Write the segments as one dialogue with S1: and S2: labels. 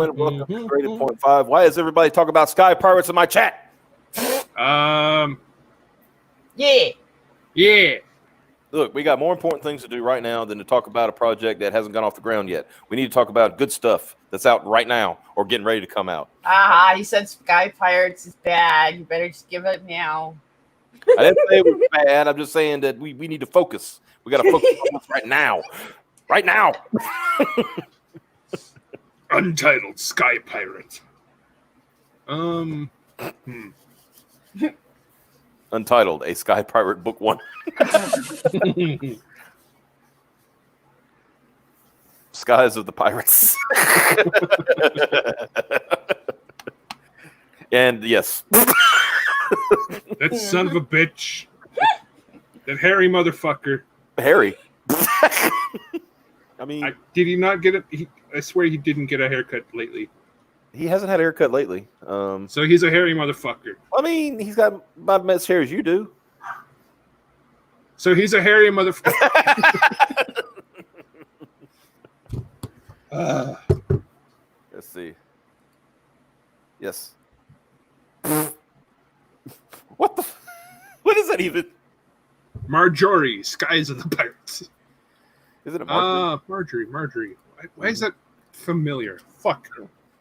S1: gentlemen, welcome to Graded Point 5. Why is everybody talking about Sky Pirates in my chat?
S2: Yeah.
S1: Look, we got more important things to do right now than to talk about a project that hasn't gone off the ground yet. We need to talk about good stuff that's out right now or getting ready to come out.
S3: You said Sky Pirates is bad. You better just give it now.
S1: I didn't say it was bad. I'm just saying that we need to focus. We got to focus on this right now. Right now.
S2: Untitled Sky Pirate.
S1: Untitled, a Sky Pirate Book 1. Skies of the Pirates. And yes.
S2: That son of a bitch. That hairy motherfucker.
S1: Harry. I mean,
S2: did he not get it? I swear he didn't get a haircut lately.
S1: He hasn't had a haircut lately.
S2: So he's a hairy motherfucker.
S1: I mean, he's got about as much hair as you do.
S2: So he's a hairy motherfucker.
S1: Let's see. Yes. What the? What is that even?
S2: Marjorie, Skies of the Pirates.
S1: Is it a Marjorie?
S2: Marjorie. Why is that familiar? Fuck.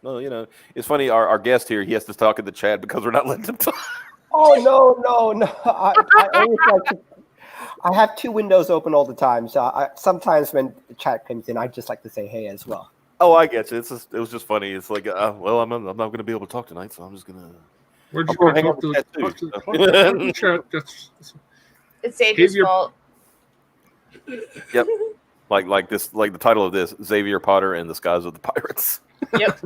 S1: No, you know, it's funny. Our guest here, he has to talk in the chat because we're not letting him talk.
S4: Oh no! I always like to. I have two windows open all the time, so sometimes when the chat comes in, I just like to say hey as well.
S1: Oh, I get you. It was just funny. It's like, well, I'm not going to be able to talk tonight, so I'm just gonna.
S2: We're just going to talk to the chat.
S3: It's Xavier's fault.
S1: Yep. Like this, like the title of this, Xavier Potter and the Skies of the Pirates.
S3: Yep.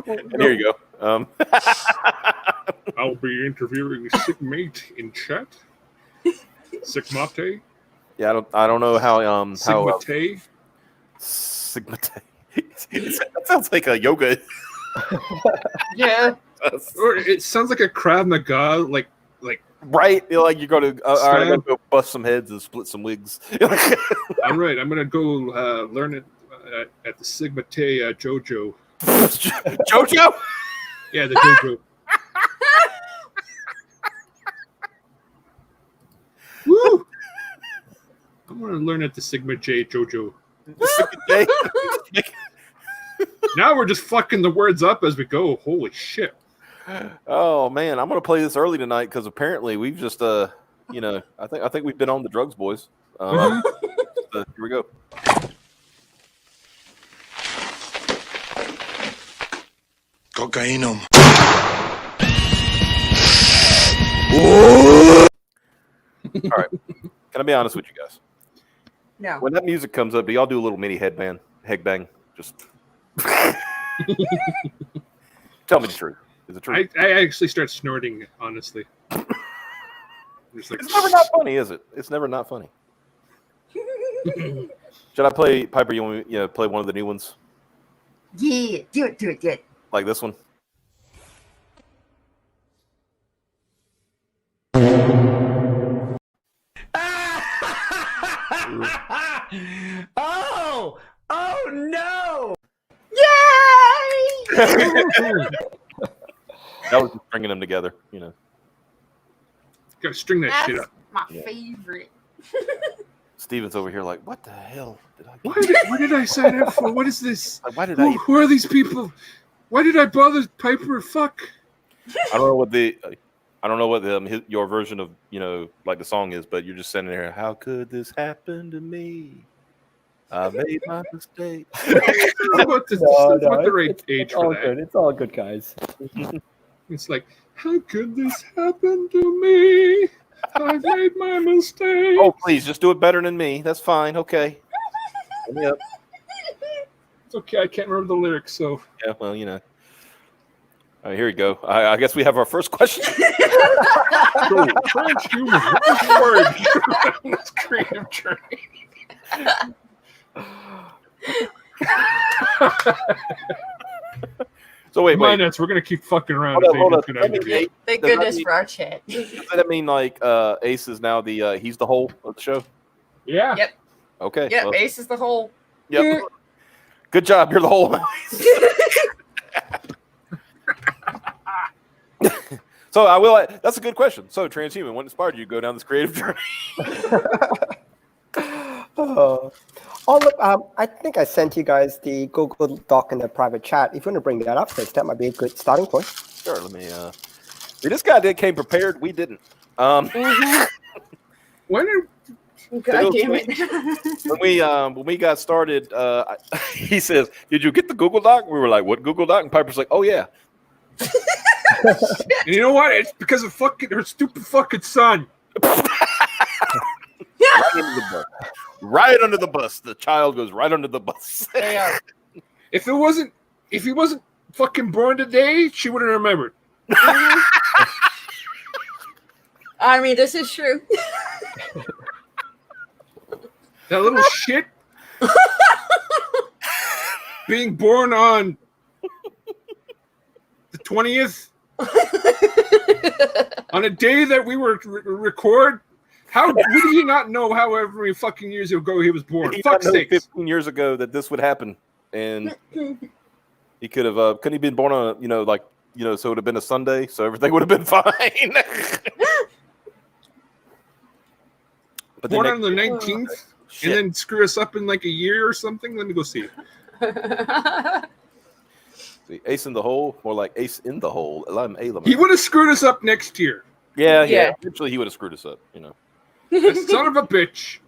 S1: And here you go.
S2: I'll be interviewing Sigmate in chat. Sigmate.
S1: Yeah, I don't know how
S2: Sigmate.
S1: Sigmate. That sounds like a yoga.
S3: Yeah.
S2: Or it sounds like a Krav Maga, like
S1: right. You're like, you're going to all right, I'm gonna go bust some heads and split some wigs.
S2: All right, I'm gonna go learn it at the Sigmate JoJo.
S1: JoJo?
S2: Yeah, the JoJo. Woo! I'm gonna learn at the Sigma J JoJo. Now we're just fucking the words up as we go. Holy shit!
S1: Oh man, I'm gonna play this early tonight because apparently we've just I think we've been on the drugs, boys. Here we go.
S5: Cocainum.
S1: All right. Can I be honest with you guys?
S3: No.
S1: When that music comes up, do y'all do a little mini headbang? Just tell me the truth. Is it true?
S2: I actually start snorting, honestly.
S1: Like, it's never not funny, is it? It's never not funny. Should I play Piper? You want me to play one of the new ones?
S3: Yeah, do it.
S1: Like this one?
S4: Oh no!
S3: Yay!
S1: That was just bringing them together, you know.
S2: Gotta string that shit
S3: That's
S2: up.
S3: my favorite.
S1: Steven's over here like, what the hell did I
S2: What did I sign up for? What is this?
S1: Like, why did
S2: Who are these people? Why did I bother Piper? Fuck.
S1: I don't know what your version of, like the song is, but you're just sitting there, how could this happen to me? I made my mistake.
S2: What the right age for that?
S4: Good. It's all good, guys.
S2: It's like, how could this happen to me? I made my mistake.
S1: Oh, please, just do it better than me. That's fine. Okay. Yep.
S2: It's okay. I can't remember the lyrics, so.
S1: Yeah, well, All right, here we go. I guess we have our first question.
S2: So, TransHuman. What is the word? Let's creative journey.
S1: So wait,
S2: Come on,
S1: wait.
S2: Nets, we're gonna keep fucking around.
S1: Hold
S2: if
S1: on,
S2: they
S1: hold on.
S2: get
S1: Let me
S2: to
S1: get-
S3: Thank
S1: Does that
S3: goodness
S1: mean-
S3: for our chat.
S1: Does that mean like Ace is now the he's the whole of the show?
S2: Yeah.
S3: Yep.
S1: Okay.
S3: Yep.
S1: well,
S3: Ace is the whole.
S1: Yep. Good job. You're the whole. So I will. That's a good question. So TransHuman, what inspired you to go down this creative journey?
S4: Oh, look, I think I sent you guys the Google Doc in the private chat. If you want to bring that up, Chris, that might be a good starting point.
S1: Sure. Let me. See, this guy came prepared. We didn't.
S2: When are
S3: God damn it.
S1: When we got started, he says, "Did you get the Google Doc?" We were like, "What Google Doc?" And Piper's like, "Oh yeah."
S2: and you know what? It's because of fucking her stupid fucking son.
S1: Right under the bus. The child goes right under the bus.
S3: There you are.
S2: If he wasn't fucking born today, she would have remembered.
S3: I mean, this is true.
S2: That little shit being born on the 20th on a day that we were record. How would he not know however many fucking years ago he was born?
S1: He
S2: Fuck
S1: didn't know
S2: sakes.
S1: 15 years ago that this would happen, and he could have couldn't he been born on so it would have been a Sunday, so everything would have been fine. But
S2: Born on the 19th and then screw us up in like a year or something? Let me go see.
S1: See, Ace in the hole, more like Ace in the hole.
S2: He would have screwed us up next year.
S1: Yeah.
S3: Yeah.
S1: Eventually, he would have screwed us up.
S2: That son of a bitch.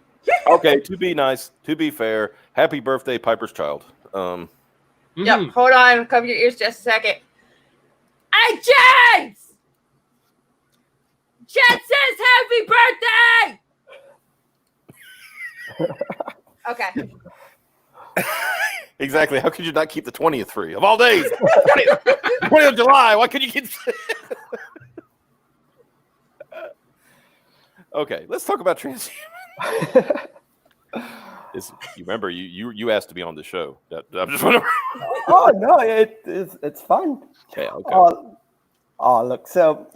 S1: Okay, to be nice, to be fair, happy birthday, Piper's child.
S3: Yep. Hold on. Cover your ears just a second. Hey, Jens! Jen says happy birthday! Okay.
S1: Exactly. How could you not keep the 20th free of all days? 20th of July. Why could you keep? Okay, let's talk about TransHuman. You remember you asked to be on the show. I'm just wondering.
S4: Oh no, it's fun.
S1: Yeah, okay.
S4: Look, so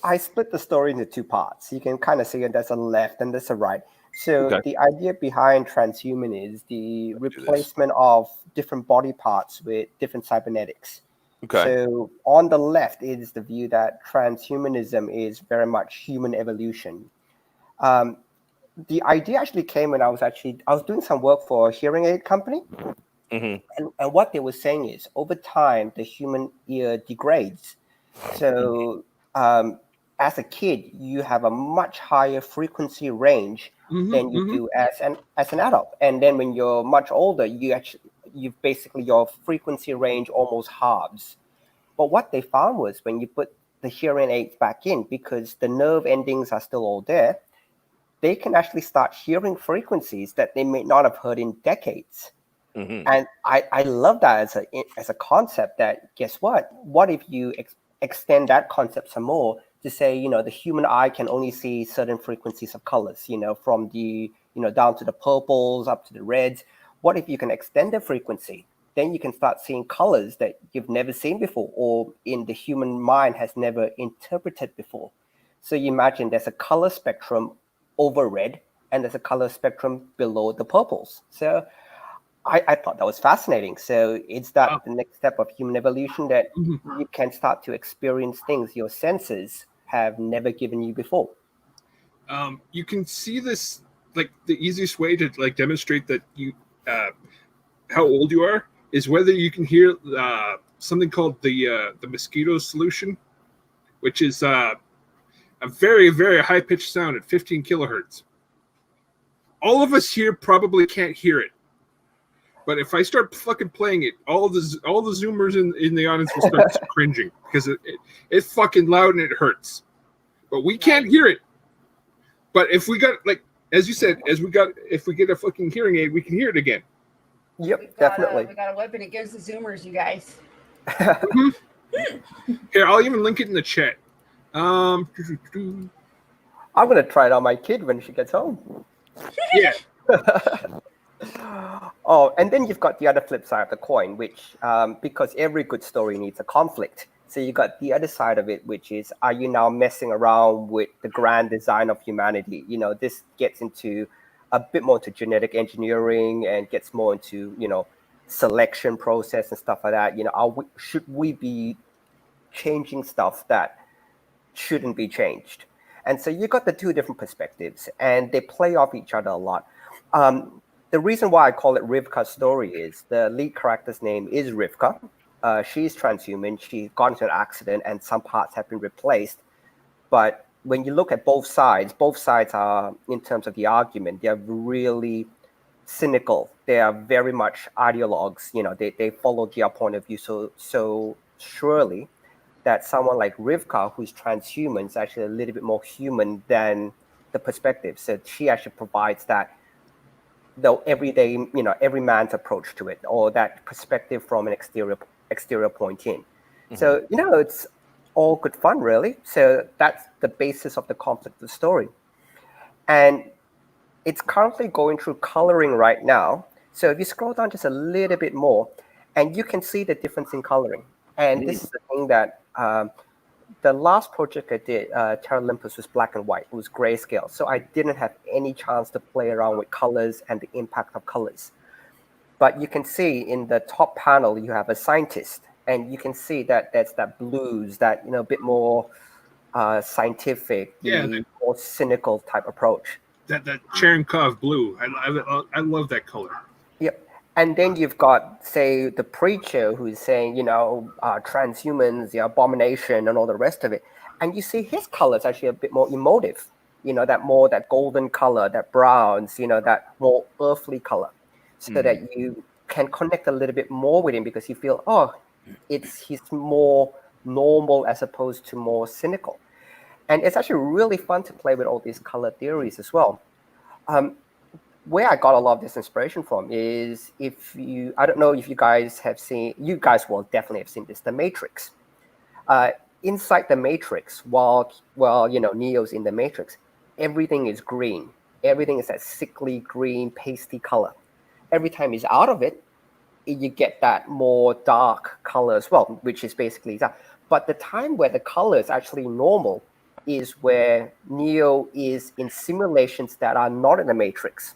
S4: I split the story into two parts. You can kind of see it. There's a left and there's a right. So
S1: Okay.
S4: the idea behind TransHuman is the replacement of different body parts with different cybernetics.
S1: Okay.
S4: So on the left is the view that transhumanism is very much human evolution. The idea actually came when I was doing some work for a hearing aid company.
S1: Mm-hmm.
S4: And what they were saying is over time, the human ear degrades. So as a kid, you have a much higher frequency range than you do as an adult. And then when you're much older, you basically your frequency range almost halves. But what they found was when you put the hearing aids back in, because the nerve endings are still all there, they can actually start hearing frequencies that they may not have heard in decades.
S1: Mm-hmm.
S4: And I love that as a concept. That guess what? What if you extend that concept some more to say, the human eye can only see certain frequencies of colors, from the, down to the purples up to the reds. What if you can extend the frequency? Then you can start seeing colors that you've never seen before, or in the human mind has never interpreted before. So you imagine there's a color spectrum over red, and there's a color spectrum below the purples. So I thought that was fascinating. So it's that the next step of human evolution, that you can start to experience things your senses have never given you before.
S2: You can see this, like the easiest way to demonstrate that you how old you are is whether you can hear something called the mosquito solution, which is a very, very high pitched sound at 15 kilohertz. All of us here probably can't hear it. But if I start fucking playing it, all the Zoomers in the audience will start cringing because it's fucking loud and it hurts. But we can't hear it. But if we got, as you said, if we get a fucking hearing aid, we can hear it again.
S4: Yep, definitely.
S3: We got a weapon against the Zoomers, you guys.
S2: Here, I'll even link it in the chat.
S4: I'm gonna try it on my kid when she gets home.
S2: Yeah.
S4: Oh, and then you've got the other flip side of the coin, which because every good story needs a conflict. So you got the other side of it, which is, are you now messing around with the grand design of humanity? You know, this gets into a bit more into genetic engineering and gets more into, you know, selection process and stuff like that. You know, should we be changing stuff that shouldn't be changed? And so you got the two different perspectives, and they play off each other a lot. The reason why I call it Rivka's story is the lead character's name is Rivka. She's transhuman. She got into an accident, and some parts have been replaced. But when you look at both sides are, in terms of the argument, they're really cynical. They are very much ideologues. You know, they follow their point of view so surely that someone like Rivka, who's transhuman, is actually a little bit more human than the perspective. So she actually provides that, though everyday, you know, every man's approach to it, or that perspective from an exterior point in. Mm-hmm. So, you know, it's all good fun, really. So that's the basis of the conflict of the story. And it's currently going through coloring right now. So if you scroll down just a little bit more, and you can see the difference in coloring. And this is the thing that the last project I did, Terra Olympus, was black and white. It was grayscale. So I didn't have any chance to play around with colors and the impact of colors. But you can see in the top panel, you have a scientist. And you can see that that's that blues, that, you know, a bit more scientific, more cynical type approach.
S2: That Cherenkov blue. I love that color.
S4: Yep. And then you've got, say, the preacher who's saying, you know, transhumans, the abomination, and all the rest of it. And you see his color is actually a bit more emotive, you know, that golden color, that browns, you know, that more earthly color, so that you can connect a little bit more with him, because you feel, oh, he's more normal as opposed to more cynical. And it's actually really fun to play with all these color theories as well. Where I got a lot of this inspiration from is, I don't know if you guys will definitely have seen this, The Matrix. Inside The Matrix, while you know, Neo's in The Matrix, everything is green. Everything is that sickly green, pasty color. Every time he's out of it, you get that more dark color as well, which is basically that. But the time where the color is actually normal is where Neo is in simulations that are not in the Matrix.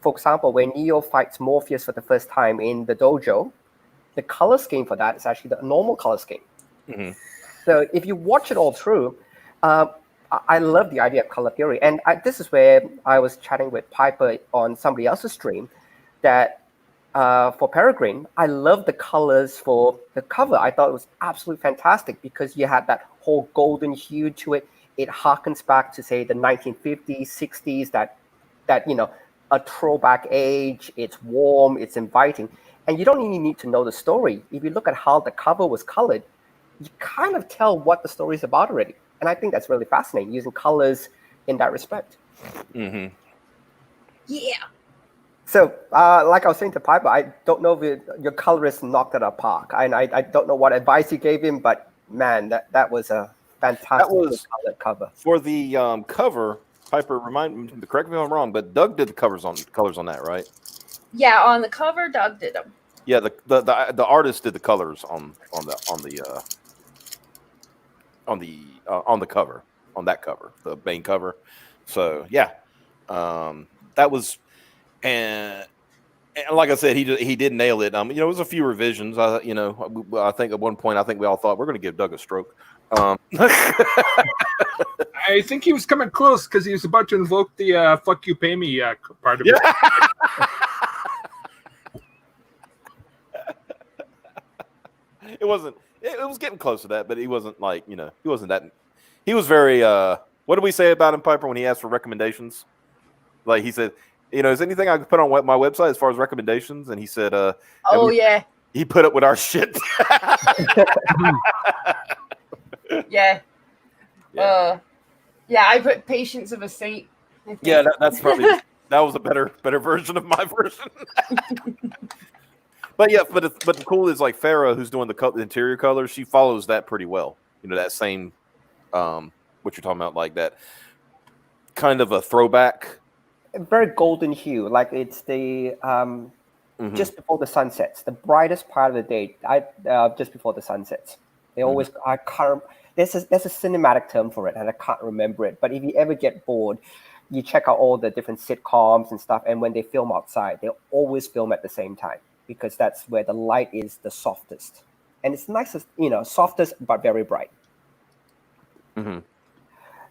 S4: For example, when Neo fights Morpheus for the first time in the dojo, the color scheme for that is actually the normal color scheme. Mm-hmm. So if you watch it all through, I love the idea of color theory. And this is where I was chatting with Piper on somebody else's stream, that for Peregrine, I love the colors for the cover. I thought it was absolutely fantastic, because you had that whole golden hue to it. It harkens back to, say, the 1950s, 60s, that you know, a throwback age. It's warm, it's inviting, and you don't even need to know the story. If you look at how the cover was colored, you kind of tell what the story is about already. And I think that's really fascinating, using colors in that respect.
S1: Mm-hmm.
S3: Yeah.
S4: So, like I was saying to Piper, I don't know if your colorist knocked it out of the park. And I don't know what advice you gave him, but man, that was a fantastic colored cover.
S1: For the cover, Piper, correct me if I'm wrong, but Doug did the colors on that, right?
S3: Yeah, on the cover, Doug did them.
S1: Yeah, the artist did the colors on the cover, on that cover, the main cover. So yeah, that was, and like I said, he did nail it. You know, it was a few revisions. I think at one point, we all thought we're going to give Doug a stroke.
S2: I think he was coming close, because he was about to invoke the "fuck you, pay me" part of it.
S1: It wasn't. It was getting close to that, but he wasn't like, you know, he wasn't that. He was very. What did we say about him, Piper, when he asked for recommendations? Like, he said, you know, is anything I could put on my website as far as recommendations? And he said,
S3: yeah.
S1: He put up with our shit.
S3: Yeah. Yeah, I put Patience of a Saint.
S1: Yeah, that's probably that was a better version of my version. But yeah, but the cool is, like, Farah, who's doing the interior colors, she follows that pretty well. You know, that same what you're talking about, like that kind of a throwback
S4: very golden hue, like it's the
S1: Mhm.
S4: just before the sun sets, the brightest part of the day. Just before the sun sets. They always I can't. There's a cinematic term for it, and I can't remember it. But if you ever get bored, you check out all the different sitcoms and stuff, and when they film outside, they always film at the same time because that's where the light is the softest, and it's nicest, softest but very bright.
S1: Mm-hmm.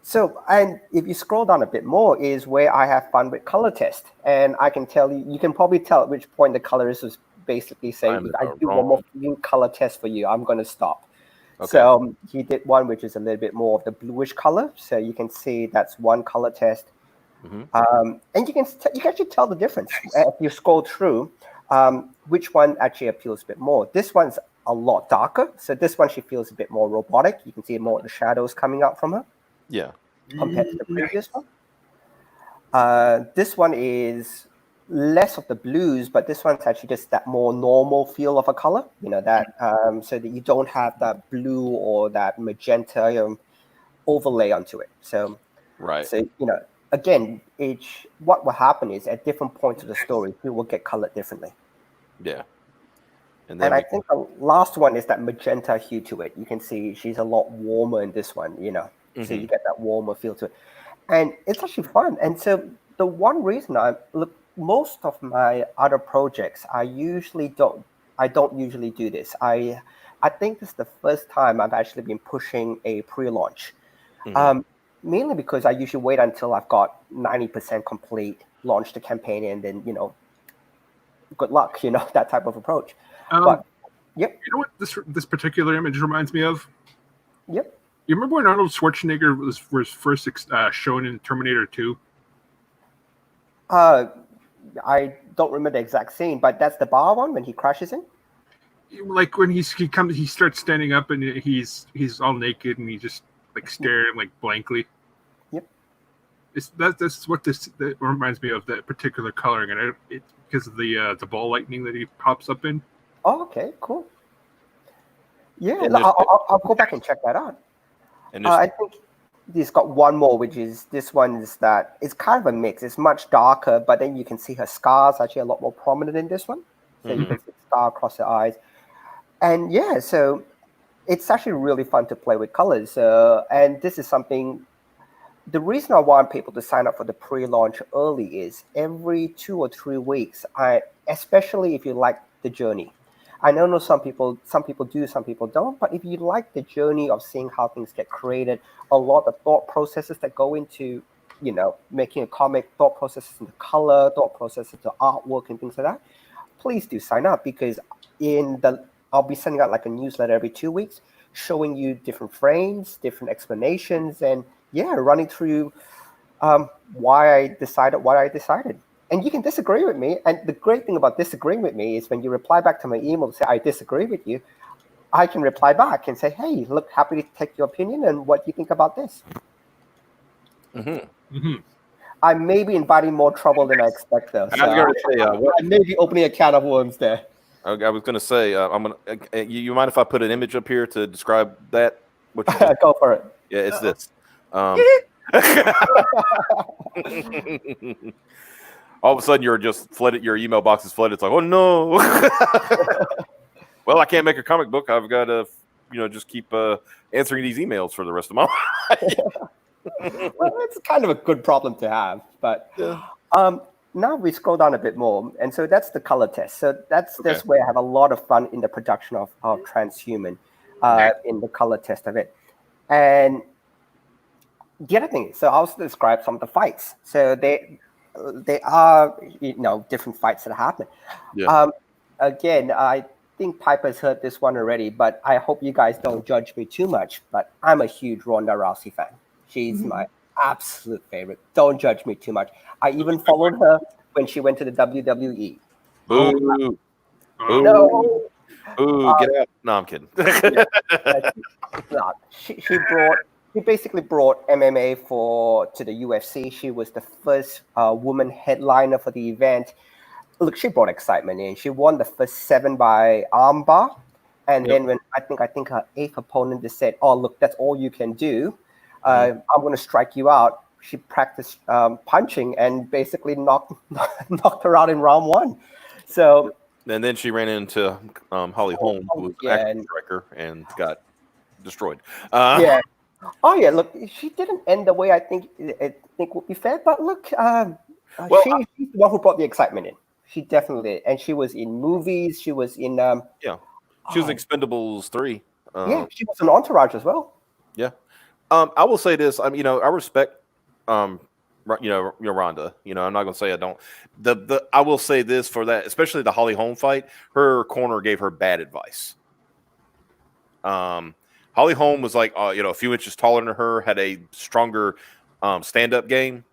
S4: So, and if you scroll down a bit more, is where I have fun with color test, and I can tell you, you can probably tell at which point the colorist was basically saying, if I do one more color test for you, I'm going to stop. Okay. So he did one which is a little bit more of the bluish color. So you can see that's one color test, and you can actually tell the difference if you scroll through. Which one actually appeals a bit more? This one's a lot darker, so this one she feels a bit more robotic. You can see more of the shadows coming out from her.
S1: Yeah.
S4: Compared to the previous one. This one is less of the blues, but this one's actually just that more normal feel of a color, that so that you don't have that blue or that magenta overlay onto it. So,
S1: right.
S4: So, again, what will happen is at different points of the story, you will get colored differently.
S1: Yeah.
S4: And I think the last one is that magenta hue to it. You can see she's a lot warmer in this one, So you get that warmer feel to it. And it's actually fun. And so the one reason most of my other projects, I don't usually do this. I think this is the first time I've actually been pushing a pre-launch. Mainly because I usually wait until I've got 90% complete, launch the campaign, and then, good luck, that type of approach. But, yep.
S2: You know what this particular image reminds me of?
S4: Yep.
S2: You remember when Arnold Schwarzenegger was first shown in Terminator 2?
S4: I don't remember the exact scene, but that's the bar one when he crashes in?
S2: Like when he starts standing up and he's all naked and he just staring blankly.
S4: Yep.
S2: That's what that reminds me of, that particular coloring, and it because of the ball lightning that he pops up in.
S4: Oh, okay, cool. Yeah, I'll go back and check that out. And I think he's got one more, which is this one is that it's kind of a mix. It's much darker, but then you can see her scars actually a lot more prominent in this one. So you can see the scar across her eyes. And yeah, so it's actually really fun to play with colors. And this is something, the reason I want people to sign up for the pre-launch early is every 2 or 3 weeks, especially if you like the journey. I know some people do, some people don't, but if you like the journey of seeing how things get created, a lot of thought processes that go into, making a comic, thought processes into color, thought processes into artwork and things like that, please do sign up, because I'll be sending out like a newsletter every 2 weeks, showing you different frames, different explanations, and running through why I decided what I decided. And you can disagree with me. And the great thing about disagreeing with me is when you reply back to my email and say, I disagree with you, I can reply back and say, hey, look, happy to take your opinion and what you think about this. I may be inviting more trouble than I expect, though. So I may be opening a can of worms there.
S1: I was going to say, you mind if I put an image up here to describe that?
S4: Go for it.
S1: Yeah, it's this. All of a sudden, you're just flooded. Your email box is flooded. It's like, oh no! Well, I can't make a comic book. I've got to, just keep answering these emails for the rest of my life.
S4: Well, it's kind of a good problem to have. But now we scroll down a bit more, and so that's the color test. So that's where I have a lot of fun in the production of TransHuman, in the color test of it. And the other thing, so I'll also describe some of the fights. So they are, different fights that happen. Yeah. Again, I think Piper's heard this one already, but I hope you guys don't judge me too much. But I'm a huge Ronda Rousey fan. She's my absolute favorite. Don't judge me too much. I even followed her when she went to the WWE.
S1: Boo!
S4: No.
S1: Boo! Get out! No, I'm kidding. She basically brought MMA to the UFC. She was the first woman headliner for the event. Look, she brought excitement in. She won the first 7 by armbar, and then when I think her 8th opponent just said, "Oh, look, that's all you can do. I'm going to strike you out."
S4: she practiced punching and basically knocked her out in round 1. So
S1: and then she ran into Holly Holm, who was an action striker, and got destroyed.
S4: Yeah. Oh yeah. Look, she didn't end the way I think would be fair. But look, she's the one who brought the excitement in. She definitely did, and she was in movies. She was in
S1: she was Expendables 3.
S4: Yeah, she was an Entourage as well.
S1: Yeah. I will say this. I respect Rhonda. I'm not gonna say I don't. I will say this for that, especially the Holly Holm fight. Her corner gave her bad advice. Holly Holm was like, a few inches taller than her, had a stronger stand-up game.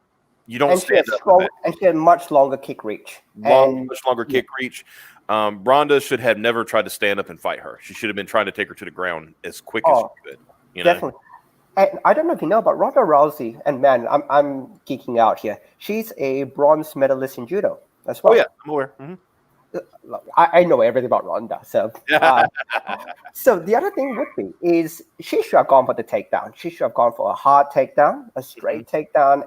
S1: You don't stand up.
S4: And she had much longer kick reach.
S1: Much longer kick reach. Rhonda should have never tried to stand up and fight her. She should have been trying to take her to the ground as quick as she could.
S4: Definitely. And I don't know if you know, but Ronda Rousey, and man, I'm geeking out here. She's a bronze medalist in judo as well.
S1: Oh yeah, I'm aware. Mm-hmm.
S4: I know everything about Ronda. So, so the other thing would be is she should have gone for the takedown. She should have gone for a hard takedown, a straight takedown,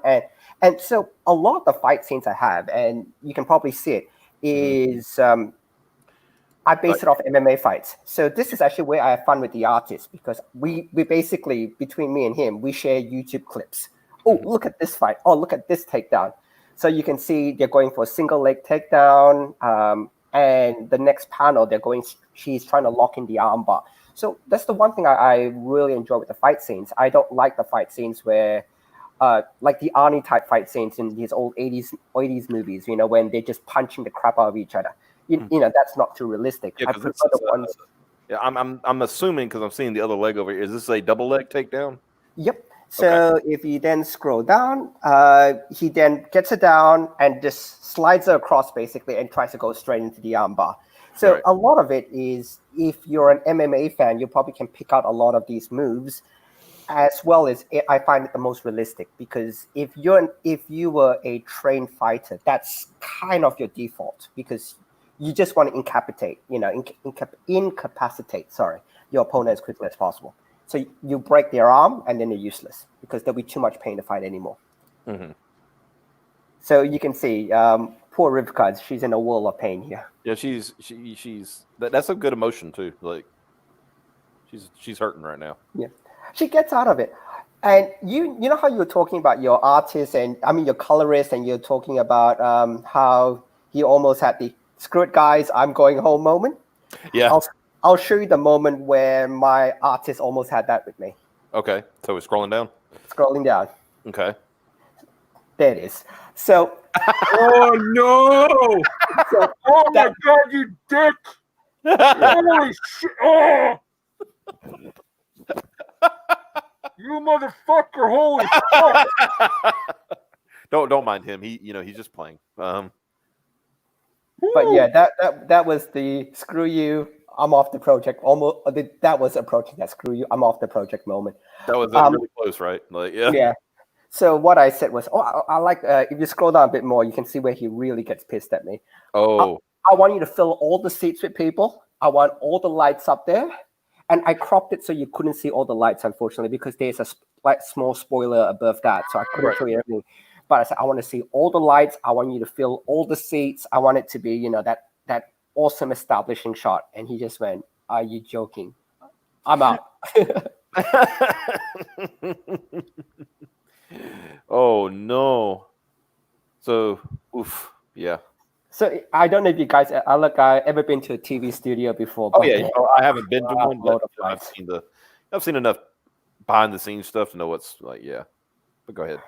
S4: and so a lot of the fight scenes I have, and you can probably see it, is I base it off MMA fights. So this is actually where I have fun with the artist, because we basically, between me and him, we share YouTube clips. Oh, look at this fight. Oh, look at this takedown. So you can see they're going for a single leg takedown, and the next panel she's trying to lock in the armbar. So that's the one thing I really enjoy with the fight scenes. I don't like the fight scenes where, like the Arnie type fight scenes in these old 80s movies, when they're just punching the crap out of each other. That's not too realistic.
S1: Yeah,
S4: I prefer the ones.
S1: Yeah, I'm assuming, because I'm seeing the other leg over here. Is this a double leg takedown?
S4: Yep. So if you then scroll down, he then gets it down and just slides it across basically and tries to go straight into the armbar. So a lot of it is, if you're an MMA fan, you probably can pick out a lot of these moves, as well as I find it the most realistic, because if you were a trained fighter, that's kind of your default, because you just want to incapacitate your opponent as quickly as possible. So you break their arm and then they're useless, because there'll be too much pain to fight anymore. Mm-hmm. So you can see, poor Rivka, she's in a world of pain here.
S1: Yeah, she's that's a good emotion too. Like she's hurting right now.
S4: Yeah, she gets out of it. And you know how you were talking about your artist and your colorist, and you're talking about how he almost had the "screw it, guys, I'm going home" moment.
S1: Yeah.
S4: I'll show you the moment where my artist almost had that with me.
S1: Okay, so we're scrolling down.
S4: Scrolling down.
S1: Okay.
S4: There it is. So.
S2: Oh no! Oh my God, you dick! Holy shit! Oh! You motherfucker! Holy fuck!
S1: Don't mind him. He's just playing.
S4: But yeah, that was the screw you, I'm off the project. Almost that was approaching that screw you, I'm off the project moment.
S1: That was really close, right? Like, yeah.
S4: Yeah. So what I said was, I like, if you scroll down a bit more, you can see where he really gets pissed at me.
S1: Oh.
S4: I want you to fill all the seats with people. I want all the lights up there. And I cropped it so you couldn't see all the lights, unfortunately, because there's a small spoiler above that. So I couldn't show you everything. But I said, I want to see all the lights. I want you to fill all the seats. I want it to be, that awesome establishing shot. And he just went, "Are you joking? I'm out."
S1: Oh no. So, oof, yeah.
S4: So I don't know if you guys ever been to a TV studio before.
S1: Oh yeah, I haven't been to one, but I've seen enough behind the scenes stuff to know what's like. Yeah, but go ahead.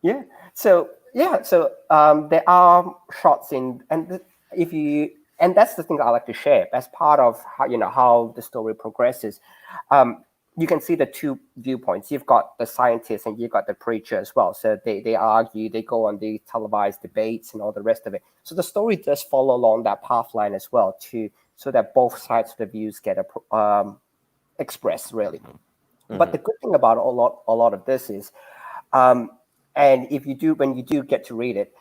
S4: Yeah. So there are shots in, and that's the thing I like to share as part of how the story progresses. You can see the two viewpoints. You've got the scientist and you've got the preacher as well. So they argue, they go on the televised debates and all the rest of it. So the story does follow along that path line as well, so that both sides of the views get expressed, really. Mm-hmm. But the good thing about a lot of this is, and when you do get to read it,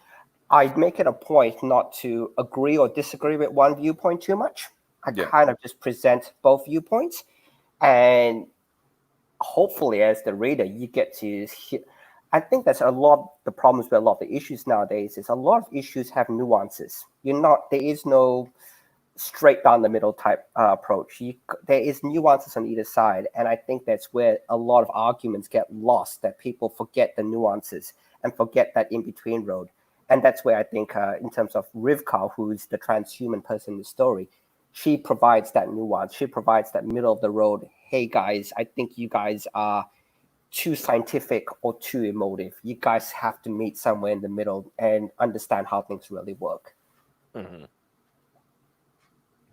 S4: I make it a point not to agree or disagree with one viewpoint too much. I kind of just present both viewpoints, and hopefully as the reader you get to I think that's a lot of the problems with a lot of the issues nowadays is a lot of issues have nuances. There is no straight down the middle type approach. There is nuances on either side, and I think that's where a lot of arguments get lost, that people forget the nuances and forget that in-between road. And that's where I think in terms of Rivka, who's the transhuman person in the story, she provides that nuance. She provides that middle of the road. Hey guys, I think you guys are too scientific or too emotive. You guys have to meet somewhere in the middle and understand how things really work.
S1: Mm-hmm.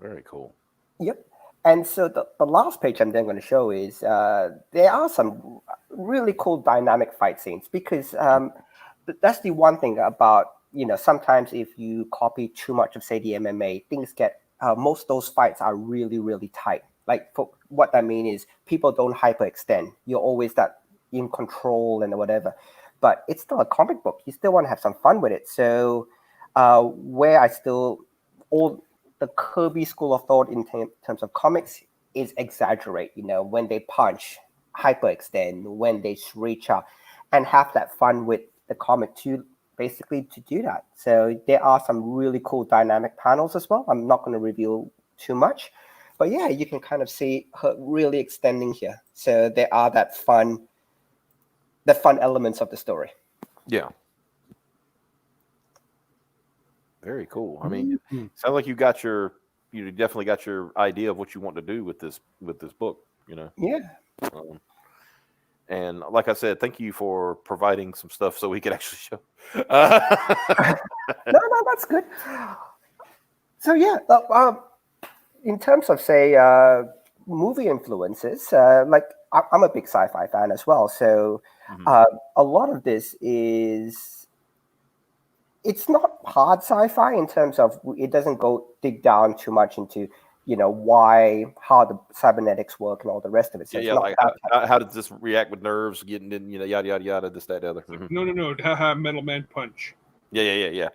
S1: Very cool.
S4: Yep. And so the last page I'm then going to show is there are some really cool dynamic fight scenes, because that's the one thing about, sometimes if you copy too much of, say, the MMA, things get, most of those fights are really, really tight. Like, what I mean is people don't hyperextend. You're always that in control and whatever. But it's still a comic book. You still want to have some fun with it. So where I still, all the Kirby school of thought in terms of comics is exaggerate, when they punch, hyperextend, when they reach out, and have that fun with the comic to basically to do that. So there are some really cool dynamic panels as well. I'm not going to reveal too much, but yeah, you can kind of see her really extending here. So there are the fun elements of the story.
S1: Yeah. Very cool. I mean, sounds like you definitely got your idea of what you want to do with this book,
S4: Yeah.
S1: And like I said, thank you for providing some stuff so we could actually show.
S4: No, that's good. So yeah, in terms of, say, movie influences, like I'm a big sci-fi fan as well. So a lot of this it's not hard sci-fi in terms of it doesn't dig down too much into how the cybernetics work and all the rest of it. So
S1: yeah, like how does this react with nerves getting in, yada yada yada, this, that, the other.
S2: No, haha, Metal Man Punch.
S1: Yeah.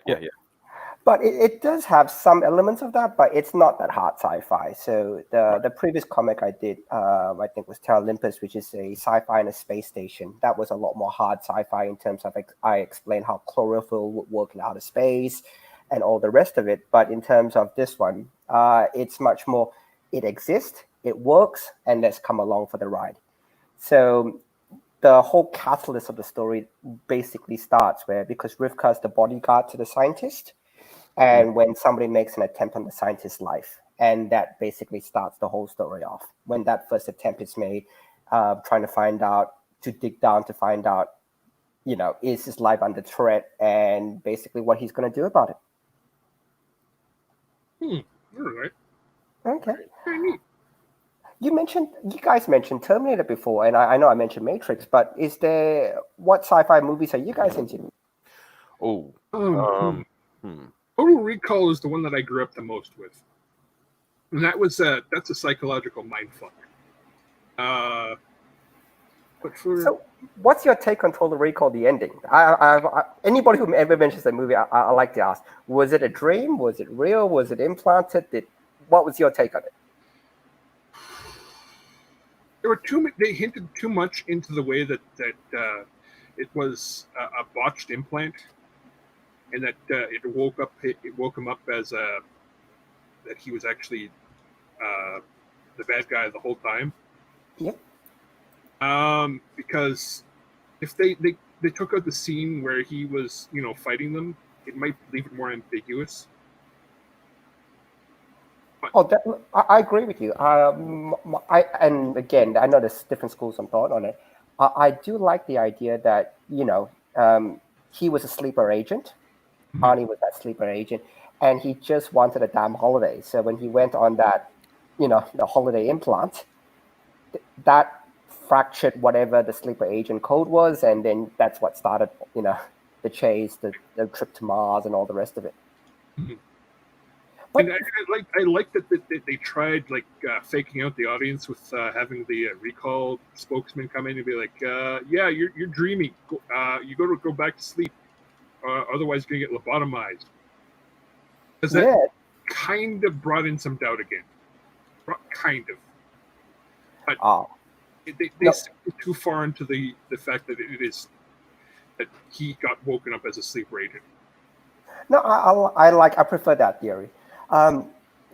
S4: But it does have some elements of that, but it's not that hard sci-fi. So the previous comic I did, I think, was Terra Olympus, which is a sci-fi in a space station. That was a lot more hard sci-fi in terms of I explained how chlorophyll would work in outer space and all the rest of it. But in terms of this one, it's much more, it exists, it works, and let's come along for the ride. So the whole catalyst of the story basically starts because Rivka is the bodyguard to the scientist. And when somebody makes an attempt on the scientist's life, and that basically starts the whole story off. When that first attempt is made, trying to dig down to find out, is his life under threat, and basically what he's going to do about it.
S2: All right.
S4: Okay.
S2: Very neat.
S4: You guys mentioned Terminator before, and I know I mentioned Matrix, but what sci-fi movies are you guys into?
S2: Total Recall is the one that I grew up the most with, and that's a psychological mindfuck.
S4: So, what's your take on Total Recall? The ending. Anybody who ever mentions the movie, I like to ask: was it a dream? Was it real? Was it implanted? What was your take on it?
S2: They hinted too much into the way that it was a botched implant. And that it woke him up as that he was actually the bad guy the whole time.
S4: Yep.
S2: Because if they took out the scene where he was fighting them, it might leave it more ambiguous.
S4: But, I agree with you. And again, I know there's different schools of thought on it. I do like the idea that he was a sleeper agent. Arnie was that sleeper agent, and he just wanted a damn holiday. So when he went on that, the holiday implant, that fractured whatever the sleeper agent code was, and then that's what started, the chase, the trip to Mars, and all the rest of it.
S2: Mm-hmm. But I like that they tried faking out the audience with having the recall spokesman come in and be like, "Yeah, you're dreaming. You go back to sleep." Otherwise, you're going to get lobotomized. Because that kind of brought in some doubt again. Kind of. But they stepped too far into the fact that it is that he got woken up as a sleeper agent.
S4: No, I prefer that theory.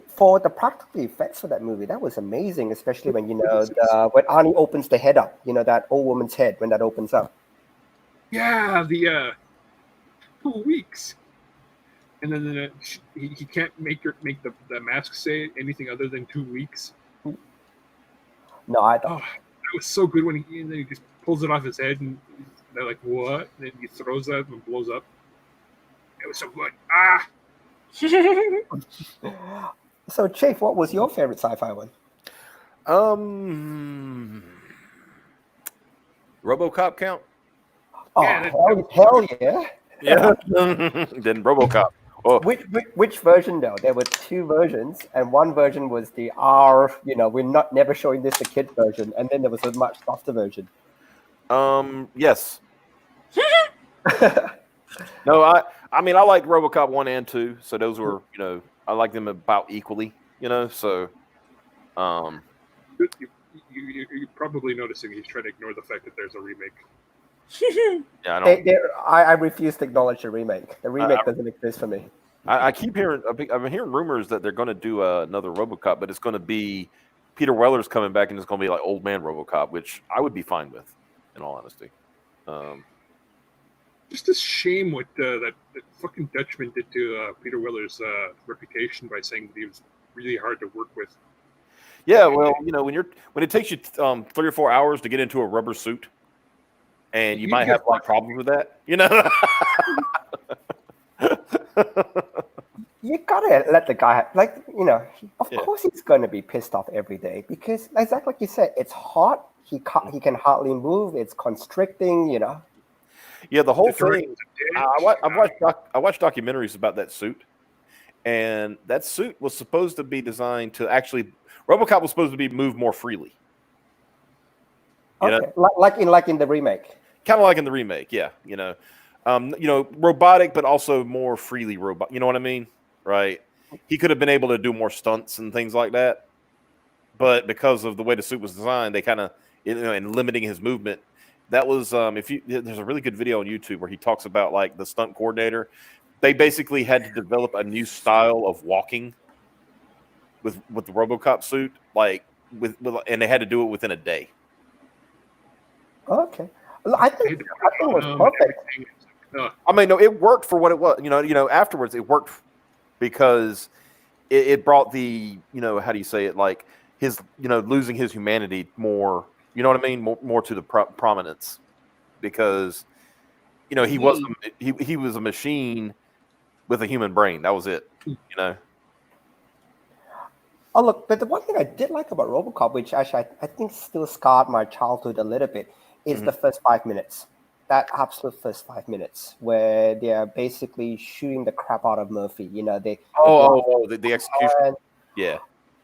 S4: For the practical effects for that movie, that was amazing, especially when when Arnie opens the head up, that old woman's head when that opens up.
S2: Yeah, the 2 weeks, and then he can't make the mask say anything other than 2 weeks.
S4: No, I thought
S2: that was so good when he just pulls it off his head and they're like, "What?" And then he throws that and blows up. It was so good.
S4: So, Chafe, what was your favorite sci-fi one?
S1: RoboCop count?
S4: Oh,
S2: Yeah,
S4: hell yeah!
S1: Yeah. Then RoboCop. Oh.
S4: Which version though? There were 2 versions, and one version was the R. We're never showing this to kid version, and then there was a much softer version.
S1: Yes. No, I mean I liked RoboCop 1 and 2, so those were I like them about equally. So.
S2: You're probably noticing he's trying to ignore the fact that there's a remake.
S1: Yeah,
S4: I refuse to acknowledge the remake. The remake doesn't exist for me.
S1: I keep hearing. I've been hearing rumors that they're going to do another RoboCop, but it's going to be Peter Weller's coming back, and it's going to be like old man RoboCop, which I would be fine with, in all honesty.
S2: Just a shame what that fucking Dutchman did to Peter Weller's reputation by saying that he was really hard to work with.
S1: Yeah, well, when it takes you 3 or 4 hours to get into a rubber suit, and you might have problems with that,
S4: You gotta let the guy of course he's going to be pissed off every day because exactly like you said, it's hot. He can hardly move. It's constricting.
S1: Yeah, the whole thing. I watched documentaries about that suit, and that suit was supposed to be designed to actually. RoboCop was supposed to be moved more freely.
S4: Okay. Like in the remake.
S1: Kind of like in the remake, yeah. Robotic, but also more freely robot. You know what I mean, right? He could have been able to do more stunts and things like that, but because of the way the suit was designed, they kind of, and limiting his movement. That was there's a really good video on YouTube where he talks about like the stunt coordinator. They basically had to develop a new style of walking with the RoboCop suit, like and they had to do it within a day.
S4: Okay, I think it was perfect.
S1: I mean, no, it worked for what it was. Afterwards it worked because it brought the how do you say it, like his losing his humanity more. You know what I mean? More to the prominence because he was a machine with a human brain. That was it.
S4: Oh, look, but the one thing I did like about RoboCop, which actually I think still scarred my childhood a little bit, is the first 5 minutes. That absolute first 5 minutes where they're basically shooting the crap out of Murphy. The
S1: execution. Yeah.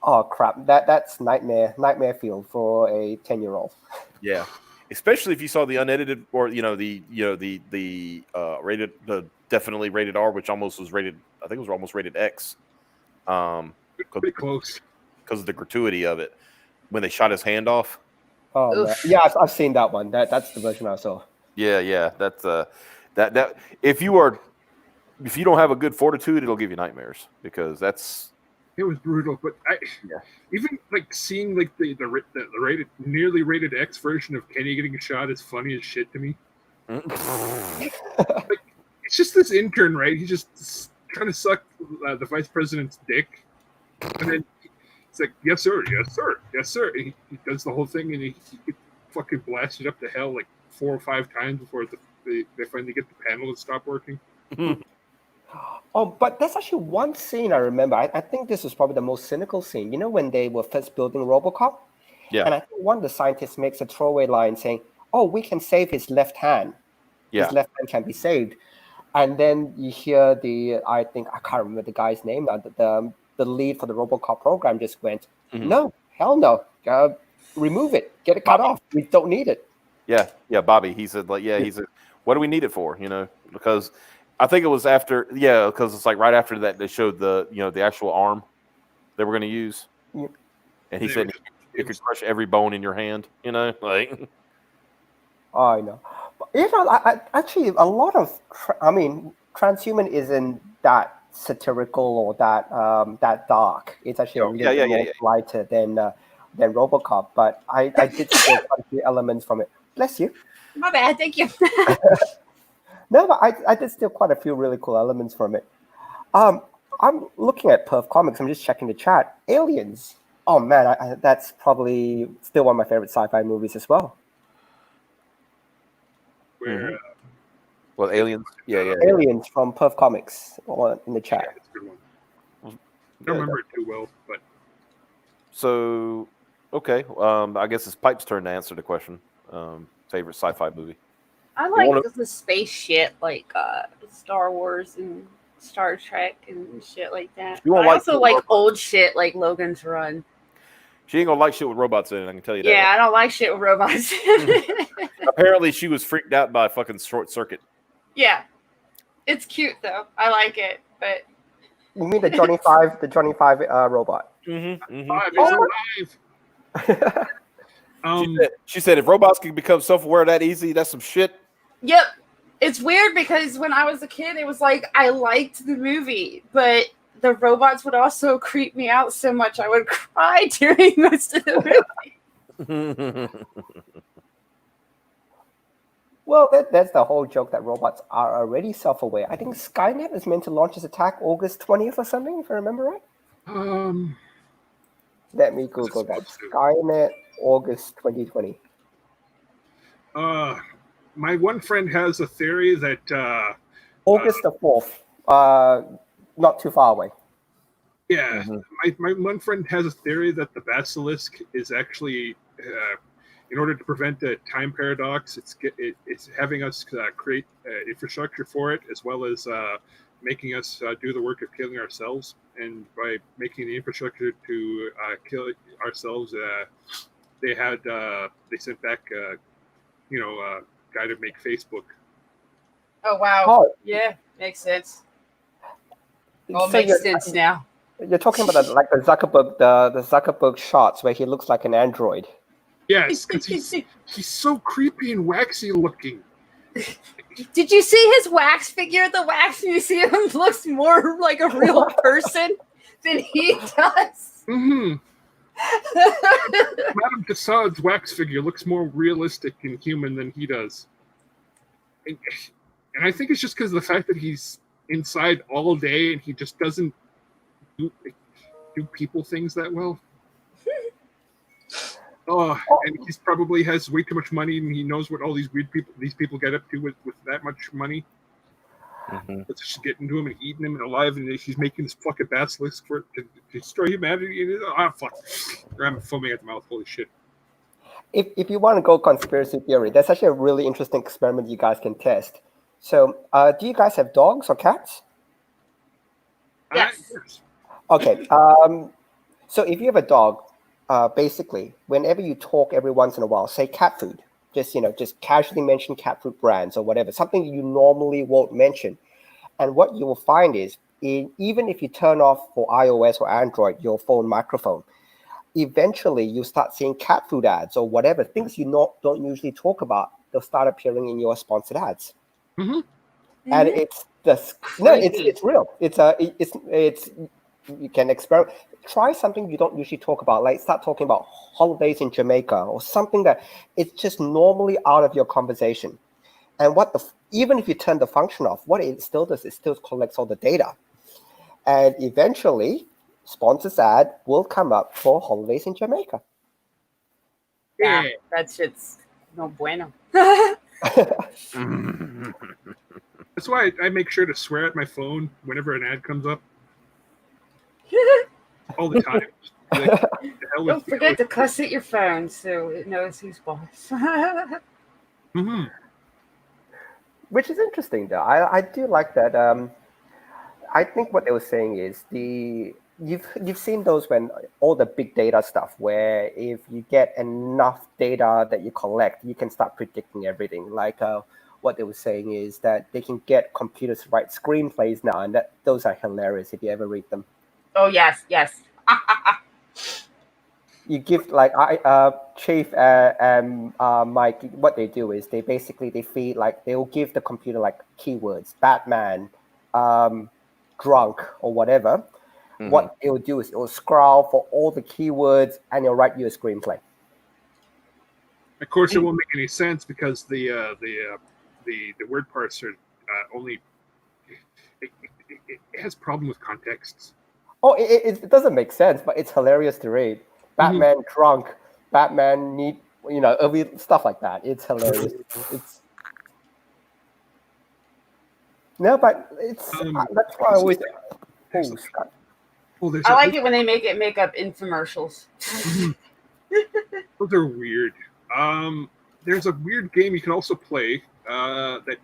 S4: Oh crap! That's nightmare field for a 10-year-old.
S1: Yeah, especially if you saw the unedited or the rated, the definitely rated R, which almost was rated. I think it was almost rated X.
S2: Pretty close
S1: because of the gratuity of it when they shot his hand off.
S4: Oh yeah, I've seen that one. That's the version I saw.
S1: Yeah. That's that if you don't have a good fortitude, it'll give you nightmares because
S2: it was brutal. But even like seeing like the rated nearly rated X version of Kenny getting shot is funny as shit to me. Like, it's just this intern, right? He's just trying to suck the vice president's dick, and then it's like, yes sir, yes sir, yes sir. He does the whole thing, and he gets fucking blasted up to hell like 4 or 5 times before they finally get the panel to stop working.
S4: Oh, but there's actually one scene I remember. I think this was probably the most cynical scene. When they were first building RoboCop?
S1: Yeah.
S4: And I think one of the scientists makes a throwaway line saying, "Oh, we can save his left hand.
S1: Yeah.
S4: His left hand can be saved." And then you hear I can't remember the guy's name now, the lead for the RoboCop program just went, "No, hell no. Remove it. Get it cut off. We don't need it."
S1: Yeah, Bobby. He said, he said, what do we need it for? Because I think it was after, because it's like right after that they showed the actual arm they were going to use, and he said it could crush every bone in your hand.
S4: Oh, I know. Actually, a lot of transhuman isn't that satirical or that dark. It's actually a little bit more lighter than RoboCop. But I did steal quite a few elements from it. Bless you.
S3: My bad. Thank you.
S4: No, but I did steal quite a few really cool elements from it. I'm looking at Perf Comics. I'm just checking the chat. Aliens. Oh man, that's probably still one of my favorite sci-fi movies as well.
S2: Where
S1: Well, Aliens. Yeah.
S4: Aliens from Perf Comics in the chat.
S2: yeah, it's a good one. I don't remember it too well, but
S1: So, okay. I guess it's Pipe's turn to answer the question. Favorite sci-fi movie.
S3: I like the space shit, like Star Wars and Star Trek and shit like that. I also like old shit like Logan's Run.
S1: She ain't gonna like shit with robots in it, I can tell you that.
S3: Yeah, I don't like shit with robots.
S1: Apparently, she was freaked out by fucking Short Circuit.
S3: Yeah, it's cute though. I like it, but
S4: you mean the Johnny Five robot?
S1: She said, if robots can become self-aware that easy, that's some shit.
S3: Yep. It's weird because when I was a kid, it was like I liked the movie, but the robots would also creep me out so much I would cry during most of the movie.
S4: Well, that's the whole joke that robots are already self-aware. I think Skynet is meant to launch its attack August 20th or something, if I remember right. Let me Google that. Skynet, August 2020.
S2: My one friend has a theory that
S4: August the 4th, not too far away.
S2: Yeah, my one friend has a theory that the basilisk is actually, in order to prevent the time paradox, it's having us create infrastructure for it, as well as making us do the work of killing ourselves. And by making the infrastructure to kill ourselves, they sent back guy to make Facebook.
S3: Oh wow! Yeah, makes sense. All makes sense now.
S4: You're talking about the Zuckerberg shots where he looks like an android.
S2: Yes, because he's so creepy and waxy looking.
S3: Did you see his wax figure? The wax museum looks more like a real person than he does.
S2: Mm-hmm. Madame Tussaud's wax figure looks more realistic and human than he does. And I think it's just because of the fact that he's inside all day and he just doesn't do people things that well. And he's probably has way too much money and he knows what all these people get up to with that much money. Let's just get into him and eating him and alive, and he's making this fucking basilisk to destroy humanity. And fuck! I'm foaming at the mouth. Holy shit!
S4: If you want to go conspiracy theory, that's actually a really interesting experiment you guys can test. So, do you guys have dogs or cats?
S3: Yes.
S4: Okay. So if you have a dog, basically, whenever you talk every once in a while, say cat food. Just casually mention cat food brands or whatever, something you normally won't mention. And what you will find is, even if you turn off for iOS or Android your phone microphone, eventually you start seeing cat food ads or whatever, things you don't usually talk about. They'll start appearing in your sponsored ads. And it's real. It's you can experiment. Try something you don't usually talk about, like start talking about holidays in Jamaica or something that it's just normally out of your conversation. And even if you turn the function off, what it still does, it still collects all the data. And eventually, sponsors ad will come up for holidays in Jamaica.
S3: Yeah, that shit's no bueno.
S2: That's why I make sure to swear at my phone whenever an ad comes up. All the time.
S3: Don't forget to cuss at your phone so it knows who's boss.
S4: Which is interesting, though. I do like that. I think what they were saying is you've seen those when all the big data stuff, where if you get enough data that you collect, you can start predicting everything. Like what they were saying is that they can get computers to write screenplays now, and those are hilarious if you ever read them.
S3: Oh yes.
S4: You give like Chief and Mike. What they do is they feed like they'll give the computer like keywords, Batman, drunk or whatever.
S1: Mhm.
S4: What it will do is it will scroll for all the keywords and it'll write you a screenplay.
S2: Of course, it won't make any sense because the word parser only it has problem with contexts.
S4: Oh, it doesn't make sense, but it's hilarious to read. Batman drunk, Batman need, stuff like that. It's hilarious. It's no, but it's that's why I always. Oh, Scott.
S2: Well,
S3: I like it when they make up infomercials.
S2: Those are weird. There's a weird game you can also play that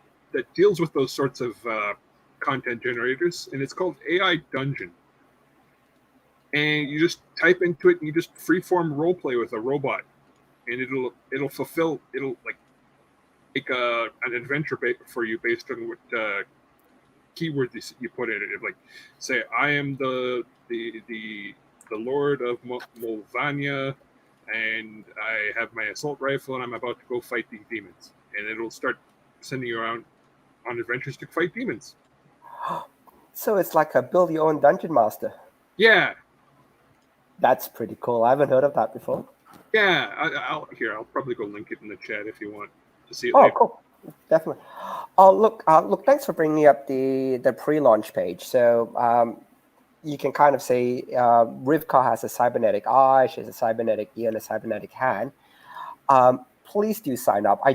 S2: deals with those sorts of content generators, and it's called AI Dungeon. And you just type into it, and you just freeform role play with a robot, and it'll like make an adventure for you based on what keywords you put in it. It'll like say, I am the Lord of Molvania, and I have my assault rifle, and I'm about to go fight these demons. And it'll start sending you around on adventures to fight demons.
S4: So it's like a build your own dungeon master.
S2: Yeah.
S4: That's pretty cool. I haven't heard of that before.
S2: Yeah, I'll probably go link it in the chat if you want to see it.
S4: Oh,
S2: later.
S4: cool. Definitely. Oh, look. Thanks for bringing up the pre-launch page. So you can kind of say Rivka has a cybernetic eye, she has a cybernetic ear, and a cybernetic hand. Please do sign up. I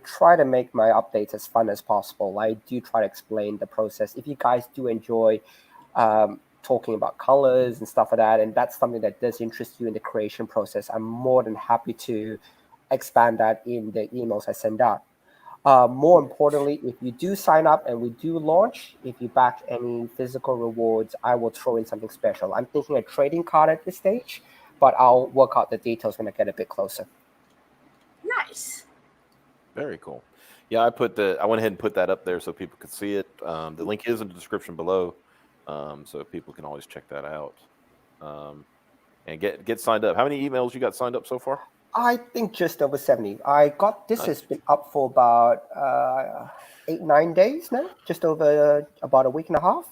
S4: try to make my updates as fun as possible. I do try to explain the process. If you guys do enjoy talking about colors and stuff like that, and that's something that does interest you in the creation process, I'm more than happy to expand that in the emails I send out. More importantly, if you do sign up and we do launch, if you back any physical rewards, I will throw in something special. I'm thinking a trading card at this stage, but I'll work out the details when I get a bit closer.
S3: Nice.
S1: Very cool. Yeah, I went ahead and put that up there so people could see it. The link is in the description below, so people can always check that out and get signed up. How many emails you got signed up so far?
S4: I think just over 70. I got this has been up for about 8-9 days now, just over about a week and a half.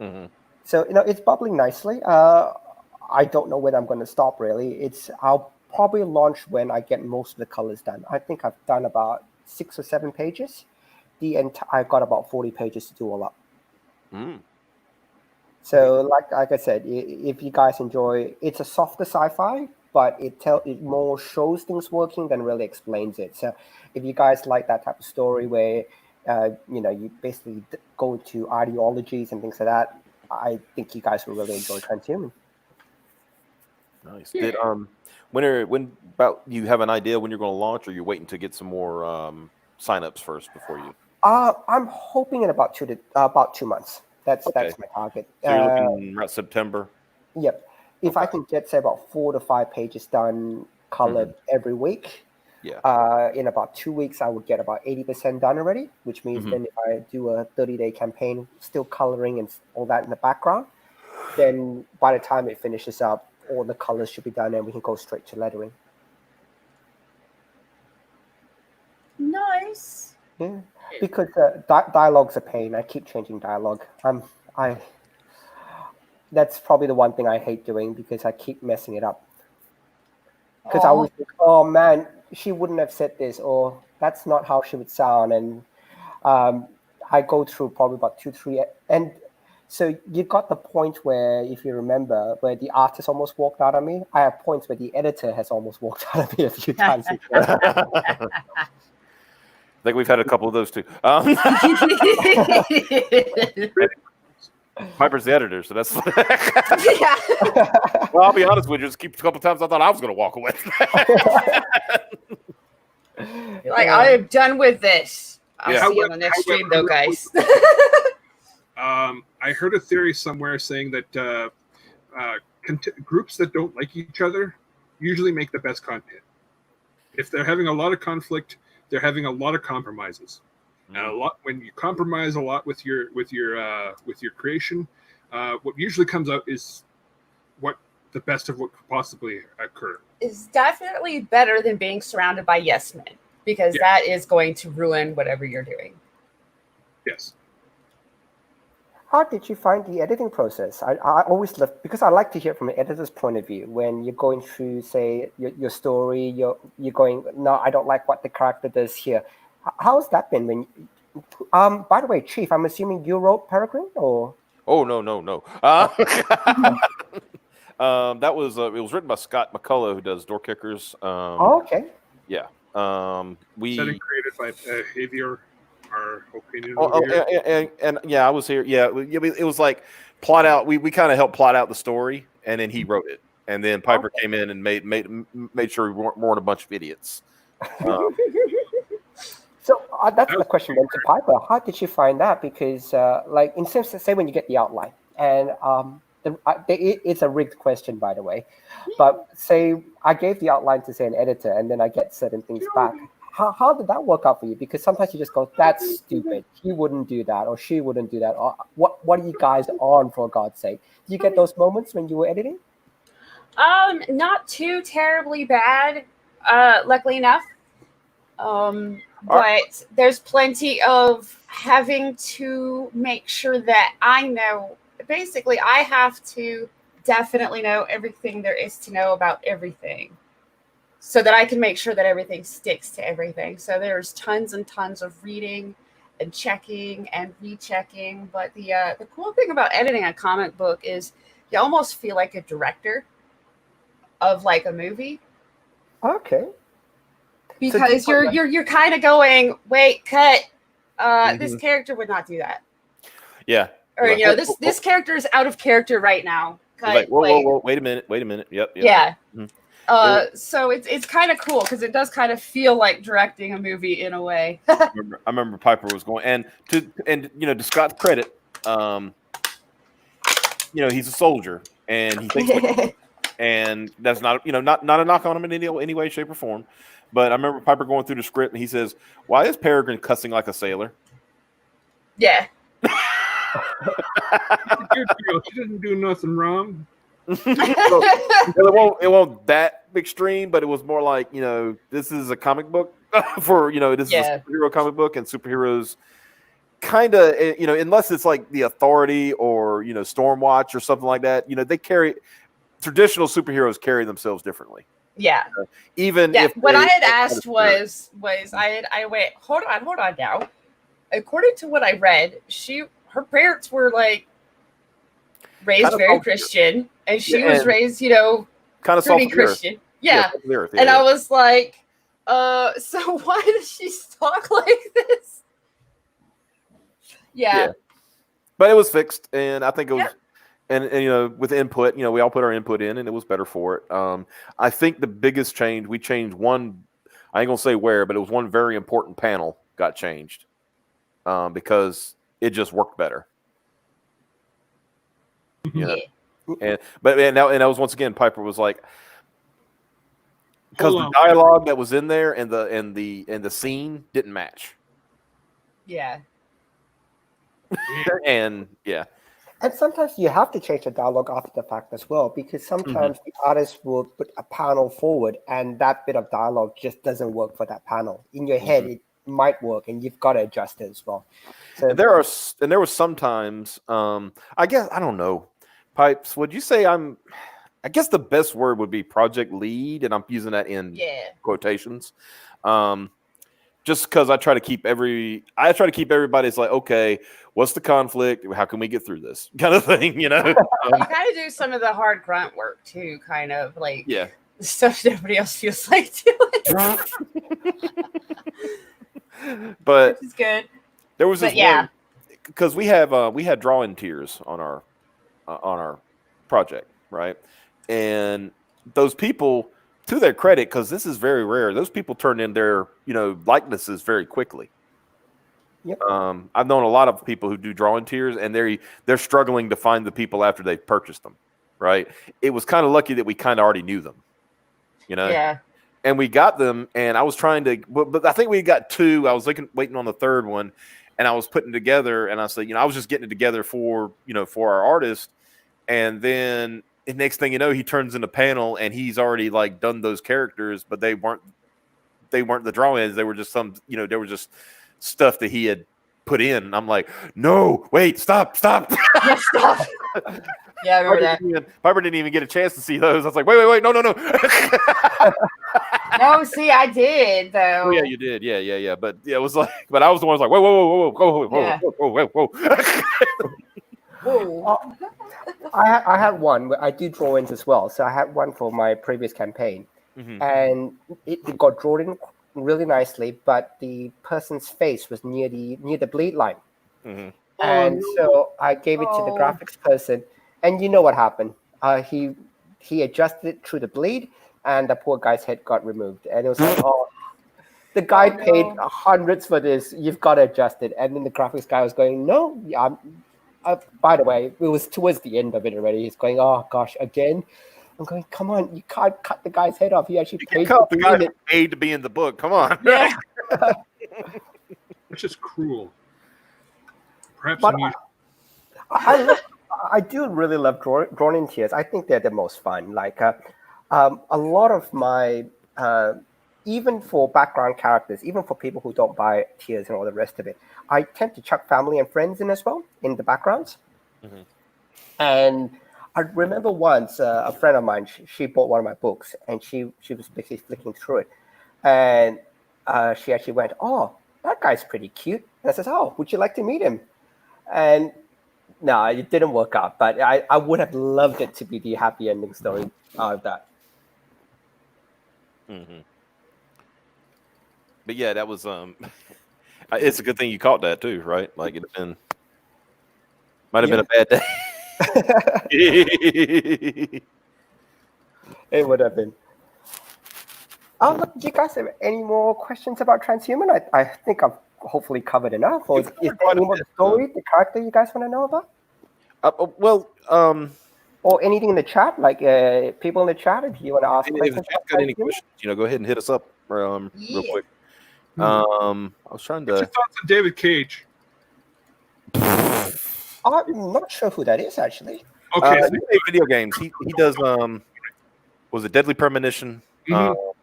S1: Mm-hmm.
S4: So it's bubbling nicely. I don't know when I'm going to stop. Really, I'll probably launch when I get most of the colors done. I think I've done about 6 or 7 pages. I've got about 40 pages to do all up.
S1: Mm.
S4: So, like I said, if you guys enjoy, it's a softer sci-fi, but it more shows things working than really explains it. So, if you guys like that type of story where you basically go to ideologies and things like that, I think you guys will really enjoy TransHuman.
S1: Nice. Yeah. When about you have an idea when you're going to launch, or you're waiting to get some more signups first before you?
S4: I'm hoping in about 2 months. That's my target.
S1: So you're looking around September.
S4: Yep. If I can get say about 4 to 5 pages done, colored every week.
S1: Yeah.
S4: In about 2 weeks, I would get about 80% done already, which means then if I do a 30-day campaign, still coloring and all that in the background, then by the time it finishes up, all the colors should be done and we can go straight to lettering.
S3: Nice.
S4: Yeah, because dialogue's a pain. I keep changing dialogue. That's probably the one thing I hate doing because I keep messing it up. Because I always think, oh man, she wouldn't have said this, or that's not how she would sound. And I go through probably about 2-3, and so you got the point where, if you remember, where the artist almost walked out on me. I have points where the editor has almost walked out of me a few times.
S1: I think we've had a couple of those too. Piper's the editor, so that's.
S3: Yeah.
S1: Well, I'll be honest with you. Just a couple times I thought I was going to walk away.
S3: Like, I am done with this. I'll see you on the next stream, though, guys.
S2: I heard a theory somewhere saying that groups that don't like each other usually make the best content. If they're having a lot of conflict, they're having a lot of compromises. And when you compromise a lot with your creation, what usually comes out is what the best of what could possibly occur.
S3: Is definitely better than being surrounded by yes men, because that is going to ruin whatever you're doing.
S2: Yes.
S4: How did you find the editing process? I always love, because I like to hear from an editor's point of view when you're going through, say, your story. You're going, no, I don't like what the character does here. How's that been? When, by the way, Chief, I'm assuming you wrote Peregrine, or?
S1: Oh no. That was it was written by Scott McCullough, who does Door Kickers.
S4: Okay.
S1: Yeah. We
S2: Setting created by Javier, our opinion.
S1: and yeah, I was here. Yeah, it was like plot out. We kind of helped plot out the story, and then he wrote it, and then Piper came in and made sure we weren't a bunch of idiots.
S4: So that's the question then to Piper. How did you find that? Because, like, in sense, say when you get the outline, and it's a rigged question, by the way, but say I gave the outline to, say, an editor, and then I get certain things back. How did that work out for you? Because sometimes you just go, that's stupid. He wouldn't do that, or she wouldn't do that. Or what are you guys on, for God's sake? Do you get those moments when you were editing?
S3: Not too terribly bad, luckily enough. But there's plenty of having to make sure that I know. Basically, I have to definitely know everything there is to know about everything, so that I can make sure that everything sticks to everything. So there's tons and tons of reading and checking and rechecking. But the cool thing about editing a comic book is you almost feel like a director of like a movie.
S4: Okay.
S3: Because you're kind of going, wait, cut. This character would not do that.
S1: Yeah.
S3: Or this character is out of character right now. Cut.
S1: Like, whoa, wait a minute. Yep.
S3: Yeah. Mm-hmm. So it's kind of cool because it does kind of feel like directing a movie in a way.
S1: I remember Piper was going, and to Scott's credit, he's a soldier and he thinks like, and that's not not a knock on him in any way, shape, or form. But I remember Piper going through the script and he says, "Why is Peregrine cussing like a sailor?"
S3: Yeah.
S2: He didn't do nothing wrong.
S1: It won't that extreme, but it was more like, this is a comic book for, this is a superhero comic book, and superheroes kind of, unless it's like the Authority or, Stormwatch or something like that, traditional superheroes carry themselves differently.
S3: Yeah.
S1: Even
S3: if what I had asked was I went, hold on now. According to what I read, her parents were like raised very Christian, and she was raised,
S1: kind of
S3: pretty Christian. Yeah. And I was like, so why does she talk like this? Yeah.
S1: But it was fixed, and I think it was and with input, we all put our input in, and it was better for it. I think the biggest change, we changed one, I ain't gonna say where, but it was one very important panel got changed. Because it just worked better. And that was once again, Piper was like, because the dialogue that was in there and the scene didn't match.
S3: Yeah.
S1: And yeah.
S4: And sometimes you have to change the dialogue after the fact as well, because sometimes the artist will put a panel forward and that bit of dialogue just doesn't work for that panel. In your head, it might work, and you've got to adjust it as well. So
S1: and there were sometimes, I guess, I don't know, Pipes, would you say I guess the best word would be project lead, and I'm using that in quotations. Just because I try to keep everybody's like, okay, what's the conflict? How can we get through this kind of thing,
S3: You kind of do some of the hard grunt work too, kind of like stuff nobody else feels like doing.
S1: But
S3: which is good.
S1: There was this one, because we had drawing tiers on our project, right? And those people, to their credit, because this is very rare, those people turn in their likenesses very quickly.
S4: Yep.
S1: I've known a lot of people who do drawing tiers, and they're struggling to find the people after they've purchased them, right? It was kind of lucky that we kind of already knew them,
S3: Yeah.
S1: And we got them, and I was trying to, but I think we got two. I was waiting on the third one, and I was putting together, and I said, I was just getting it together for our artist, and then And next thing you know, he turns in a panel and he's already like done those characters, but they weren't the drawings. They were just they were just stuff that he had put in. And I'm like, no, wait, stop.
S3: Yeah, stop. Yeah, I remember that.
S1: Piper didn't even get a chance to see those. I was like, wait, no.
S3: No, see, I did though.
S1: Oh yeah, you did. Yeah. But yeah, it was like, but I was the one who was like, whoa.
S3: Whoa.
S4: I had one. I do drawings as well, so I had one for my previous campaign, and it got drawn in really nicely, but the person's face was near the bleed line, and so I gave it to the graphics person, and you know what happened? He adjusted it through the bleed, and the poor guy's head got removed, and it was like, the guy paid hundreds for this. You've got to adjust it, and then the graphics guy was going, no, by the way, it was towards the end of it already. He's going, oh gosh, again. I'm going, come on, you can't cut the guy's head off. He actually paid
S1: to be in the book. Come on.
S3: Yeah.
S2: It's just cruel. Perhaps
S4: but I do really love Drawn in Tears. I think they're the most fun. Like a lot of my, even for background characters, even for people who don't buy Tears and all the rest of it, I tend to chuck family and friends in as well in the backgrounds. And I remember once a friend of mine, she bought one of my books, and she was basically flicking through it, and she actually went, "Oh, that guy's pretty cute." And I said, "Oh, would you like to meet him?" And no, it didn't work out, but I would have loved it to be the happy ending story out of that.
S1: But yeah, that was it's a good thing you caught that too, right? Like might have been a bad day.
S4: It would have been. Look, do you guys have any more questions about TransHuman? I think I've hopefully covered enough. Or is there any more story, the character you guys want to know about? Or anything in the chat, like people in the chat, if you want to ask questions.
S1: If you've got any questions, go ahead and hit us up real quick. I was trying to.
S2: What's your thoughts on David Cage?
S4: I'm not sure who that is actually.
S2: Okay,
S1: video games. He does. Was it Deadly Premonition?
S2: No,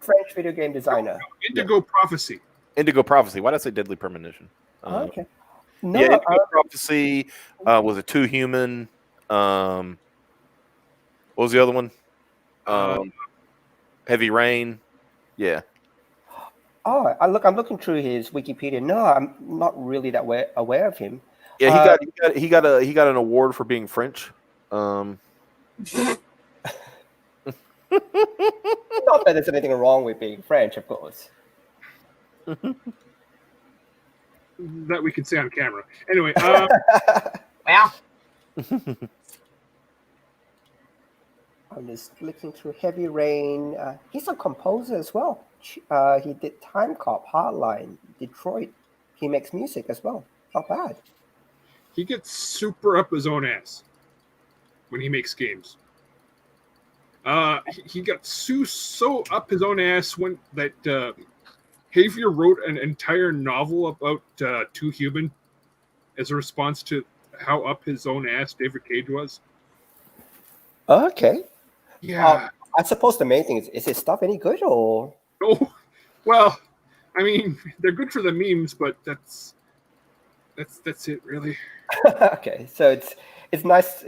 S4: French video game designer.
S2: Indigo Prophecy.
S1: Indigo Prophecy. Why did I say Deadly Premonition?
S4: Okay. No,
S1: Indigo Prophecy. Was it TransHuman? What was the other one? Heavy Rain. Yeah.
S4: I'm looking through his Wikipedia. No, I'm not really that aware of him.
S1: Yeah, he got an award for being French.
S4: Not that there's anything wrong with being French, of course.
S2: That we can say on camera. Anyway,
S3: Wow.
S4: I'm just looking through Heavy Rain. He's a composer as well. He did Time Cop, Hardline, Detroit. He makes music as well. Not bad.
S2: he gets super up his own ass when he makes games. He got so up his own ass when that Xavier wrote an entire novel about TransHuman as a response to how up his own ass David Cage was.
S4: Okay.
S2: Yeah.
S4: I suppose the main thing is his stuff any good or?
S2: Oh, well, I mean, they're good for the memes, but that's it, really.
S4: Okay, so it's nice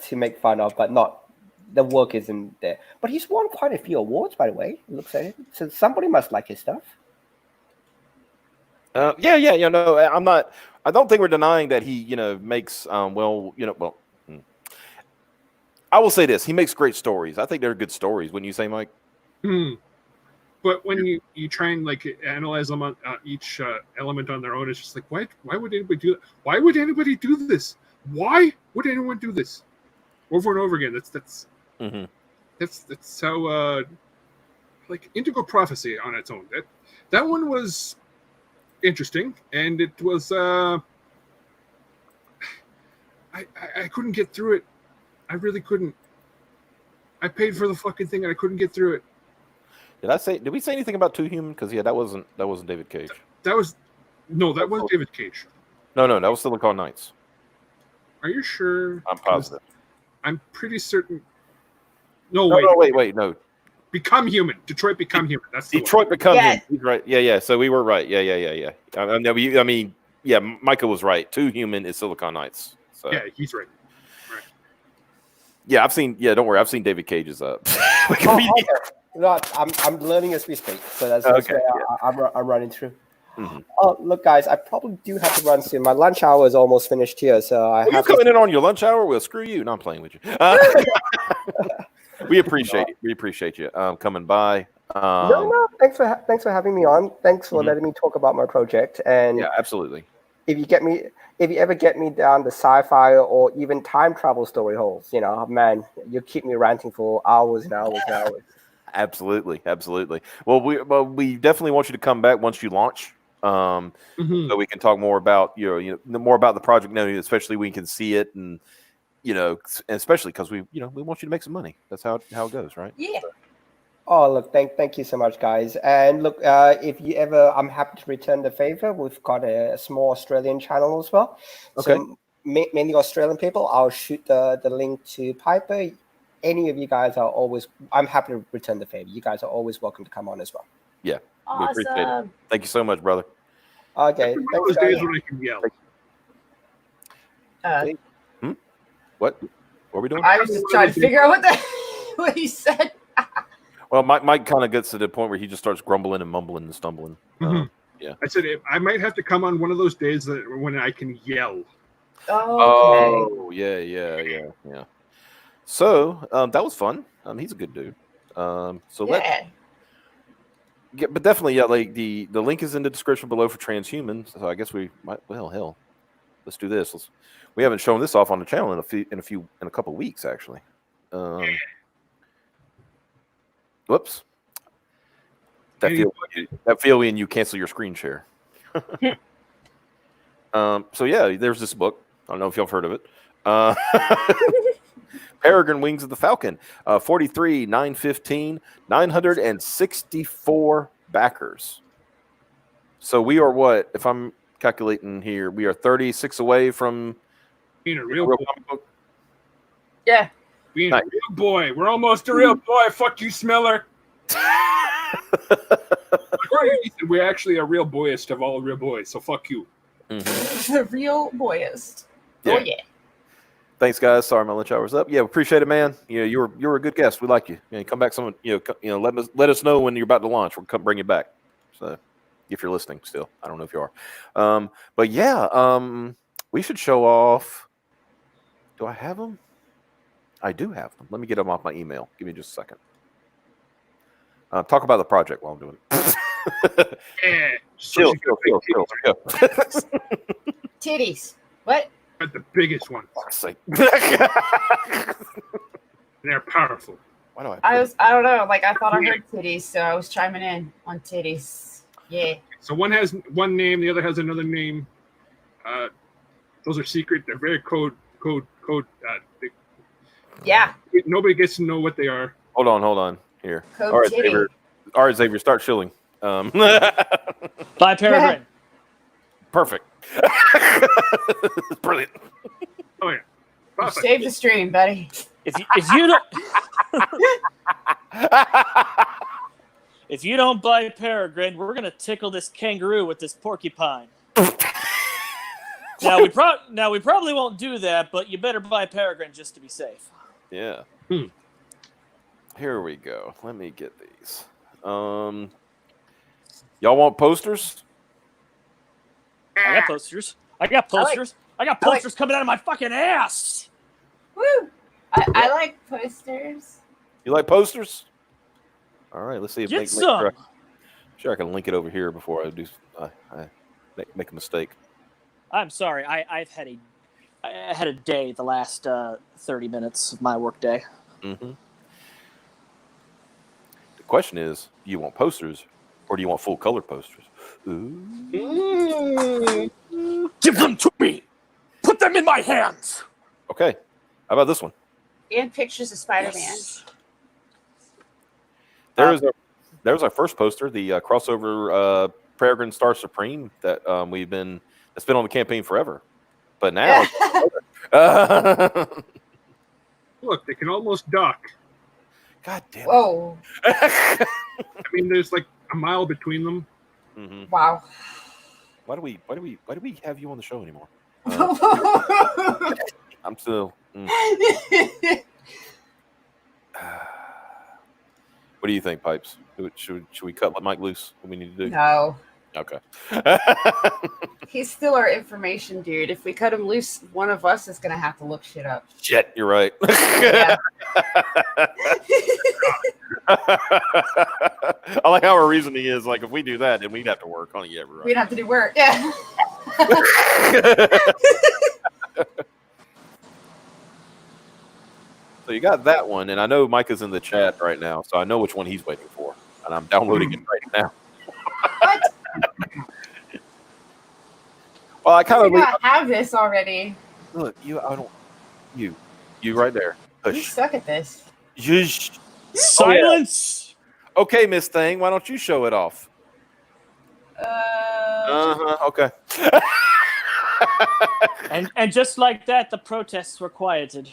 S4: to make fun of, but not the work isn't there. But he's won quite a few awards, by the way. It looks like it. So somebody must like his stuff.
S1: Yeah. No, I'm not. I don't think we're denying that he, makes I will say this: he makes great stories. I think they're good stories. Wouldn't you say, Mike?
S2: But when you try and analyze them on each element on their own, it's just like, why would anybody do that? Why would anybody do this? Why would anyone do this over and over again? That's how Indigo Prophecy on its own. That one was interesting, and it was I couldn't get through it. I really couldn't. I paid for the fucking thing and I couldn't get through it.
S1: Did we say anything about TransHuman? Because that wasn't David Cage.
S2: That was David Cage.
S1: No, that was Silicon Knights.
S2: Are you sure?
S1: I'm positive.
S2: I'm pretty certain. No,
S1: No,
S2: wait.
S1: wait, no.
S2: Become Human. Detroit Become Human. That's the
S1: Detroit
S2: one.
S1: Become
S3: Yeah.
S1: Human. He's right. Yeah. So we were right. Yeah. I mean, yeah, Micah was right. 2 Human is Silicon Knights. So
S2: Yeah, he's right.
S1: yeah, I've seen. Yeah, don't worry. I've seen David Cage's up.
S4: Okay. No, I'm learning as we speak, so that's
S1: Okay,
S4: where I'm running through.
S1: Mhm.
S4: Oh, look, guys, I probably do have to run soon. My lunch hour is almost finished here, so I
S1: Well, you're
S4: have
S1: coming
S4: to.
S1: in on your lunch hour. Well, screw you. No, I'm playing with you. We appreciate it. We appreciate you coming by.
S4: No, thanks for having me on. Thanks for letting me talk about my project. And
S1: Yeah, absolutely.
S4: if you ever get me down the sci-fi or even time travel story holes, man, you keep me ranting for hours and hours and hours.
S1: Absolutely. Well, we definitely want you to come back once you launch, so we can talk more about more about the project now, especially we can see it, and and especially because we want you to make some money. That's how it goes, right?
S3: Yeah.
S4: Oh, look, thank you so much, guys. And look, if you ever, I'm happy to return the favor. We've got a small Australian channel as well.
S1: Okay.
S4: So mainly Australian people. I'll shoot the link to Piper. Any of you guys I'm happy to return the favor. You guys are always welcome to come on as well.
S1: Yeah, we appreciate it.
S3: Awesome.
S1: Thank you so much, brother.
S4: Okay.
S2: One of
S4: Thanks,
S2: those
S4: guys.
S2: days when I can yell.
S1: What are we doing?
S3: I was just trying to figure out what he said.
S1: Well, Mike kind of gets to the point where he just starts grumbling and mumbling and stumbling. Yeah.
S2: I said I might have to come on one of those days when I can yell.
S1: Oh, yeah. So that was fun. He's a good dude.
S3: Yeah.
S1: But definitely, yeah. Like the link is in the description below for TransHuman. So I guess we might. Well, hell, let's do this. We haven't shown this off on the channel in a couple of weeks, actually. Whoops. That feel when you cancel your screen share. So yeah, there's this book. I don't know if y'all have heard of it. Peregrine Wings of the Falcon. 43, 915, 964 backers. So we are what? If I'm calculating here, we are 36 away from
S2: Being a real boy.
S1: comic book.
S3: Yeah.
S2: Being
S1: Nice.
S2: a real boy. We're almost a real boy. Fuck you, Smeller. We're actually a real boyest of all real boys, so fuck you.
S3: The real boyest.
S1: Yeah.
S3: Oh yeah.
S1: Thanks, guys. Sorry, my lunch hour's up. Yeah, appreciate it, man. You were a good guest. We like you. Come back. Let us know when you're about to launch. We'll come bring you back. So, if you're listening, still, I don't know if you are. But yeah, we should show off. Do I have them? I do have them. Let me get them off my email. Give me just a second. Talk about the project while I'm doing it.
S2: Yeah.
S1: Chill.
S3: Titties. What?
S2: Got the biggest one.
S1: Fuck's sake.
S2: They're powerful.
S1: Why do
S3: I don't know. Like I thought I heard titties, so I was chiming in on titties. Yeah.
S2: So one has one name, the other has another name. Those are secret. They're very code.
S3: Yeah.
S2: Nobody gets to know what they are.
S1: Hold on. Here.
S3: Code
S1: All right,
S3: titty.
S1: Xavier, start shilling.
S5: Bye, Peregrine.
S1: Perfect. Brilliant.
S2: Oh yeah. Perfect.
S3: Save the stream, buddy.
S5: If you don't if you don't buy Peregrine, we're gonna tickle this kangaroo with this porcupine. Now we probably won't do that, but you better buy Peregrine just to be safe.
S1: Yeah. Here we go. Let me get these. Y'all want posters?
S5: I got posters. I got posters coming out of my fucking ass.
S3: Woo! I like posters.
S1: You like posters? All right. Let's see if
S5: Get some.
S1: Sure, I can link it over here before I do. I make a mistake.
S5: I'm sorry. I had a day the last 30 minutes of my workday.
S1: Mm-hmm. The question is, do you want posters or do you want full color posters? Ooh.
S5: Give them to me. Put them in my hands.
S1: Okay. How about this one?
S3: And pictures of Spider-Man.
S5: Yes.
S1: There's our first poster, the crossover Peregrine Star Supreme that that's been on the campaign forever, but now.
S2: Look, they can almost dock.
S1: God damn it.
S3: Whoa!
S2: I mean, there's like a mile between them.
S1: Mhm.
S3: Wow!
S1: Why do we have you on the show anymore?
S3: I
S1: I'm still. What do you think, Pipes? Should we cut Mike loose? What we need to do?
S3: No,
S1: Okay.
S3: he's still our information dude. If we cut him loose, one of us is gonna have to look shit up.
S1: Shit, you're right.
S3: Yeah.
S1: I like how our reasoning is like if we do that, then we'd have to work on it. Yeah, we're
S3: We'd have to do work. Yeah.
S1: right. So you got that one, and I know Mike is in the chat right now, so I know which one he's waiting for, and I'm downloading it right now.
S3: What?
S1: Well, I kind
S3: I
S1: of
S3: have this already.
S1: look you. I don't you right there.
S3: You
S1: Push.
S3: suck at this.
S1: Zhuzh.
S5: Silence.
S1: Okay, Miss Thing, why don't you show it off? Okay.
S5: And just like that, the protests were quieted.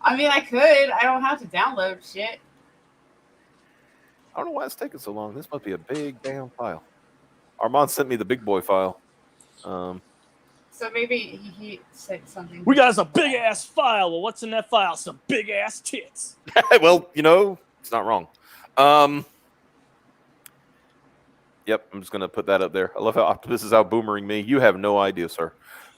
S3: I mean, I could. I don't have to download shit.
S1: I don't know why it's taking so long. This must be a big damn file. Armand sent me the big boy file.
S3: So maybe he said something.
S5: We got us a big ass file. Well, what's in that file? Some big ass tits.
S1: Well, it's not wrong. Yep, I'm just gonna put that up there. I love how this is out boomering me. You have no idea, sir.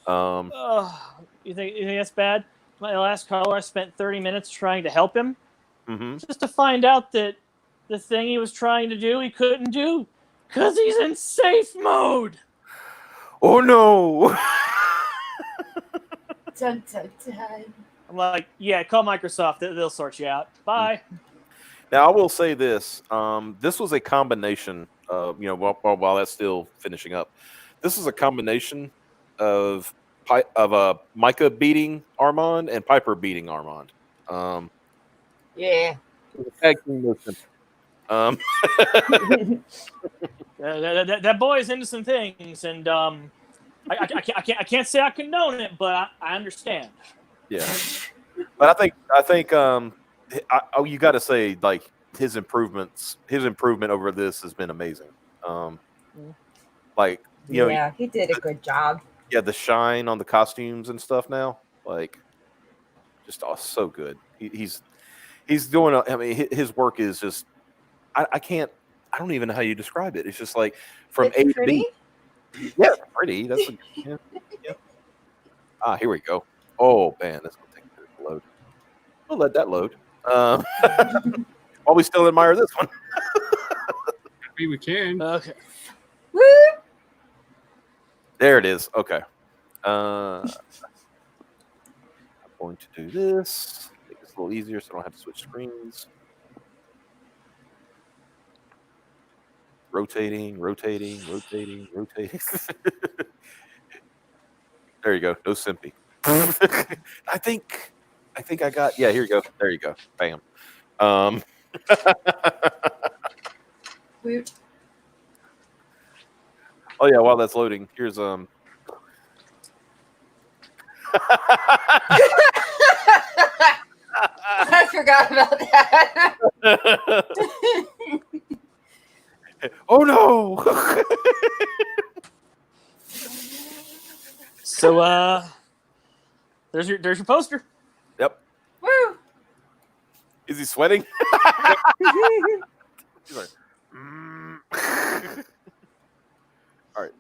S5: You think that's bad? My last caller, I spent 30 minutes trying to help him, just to find out that the thing he was trying to do, he couldn't do, because he's in safe mode.
S1: Oh no!
S3: Dun, dun, dun.
S5: I'm like, yeah, call Microsoft. They'll sort you out. Bye.
S1: Now I will say this: this was a combination of while that's still finishing up, this is a combination of Micah beating Armand and Piper beating Armand.
S3: Yeah.
S5: That boy is into some things, and I can't say I condone it, but I understand.
S1: Yeah, but I think you got to say like his improvement over this has been amazing. Like
S3: Yeah, he did a good job.
S1: Yeah, the shine on the costumes and stuff now, like just so good. He's doing. I mean, his work is just. I don't even know how you describe it. It's just like from
S3: It's
S1: A to
S3: pretty?
S1: B. Yeah, it's pretty. That's yeah. Ah, here we go. Oh man, that's gonna take a minute to load. We'll let that load. While we still admire this one.
S2: Maybe we can.
S5: Okay.
S3: Woo!
S1: There it is. Okay. I'm going to do this. Make this a little easier so I don't have to switch screens. Rotating. There you go. No simpy. I think I got. Yeah, here you go. There you go. Bam.
S3: Woot.
S1: Oh yeah. While that's loading, here's
S3: I forgot about that.
S1: Oh no.
S5: So there's your poster.
S1: Yep.
S3: Woo!
S1: Is he sweating? He's like, all right.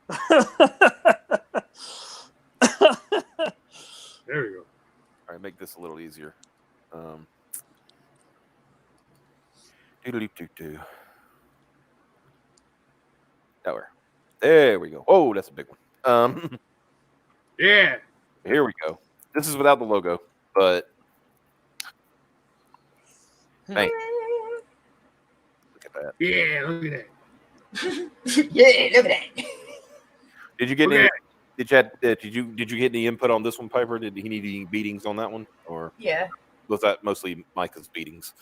S2: There we go.
S1: All right, make this a little easier. There we go. Oh, that's a big one.
S2: Yeah.
S1: Here we go. This is without the logo, but bang. Look at that.
S2: Yeah, look at that.
S3: Yeah, look at that.
S1: Did you get
S2: Look
S1: any?
S2: at
S1: Did you get any input on this one, Piper? Did he need any beatings on that one, or
S3: Yeah.
S1: was that mostly Micah's beatings?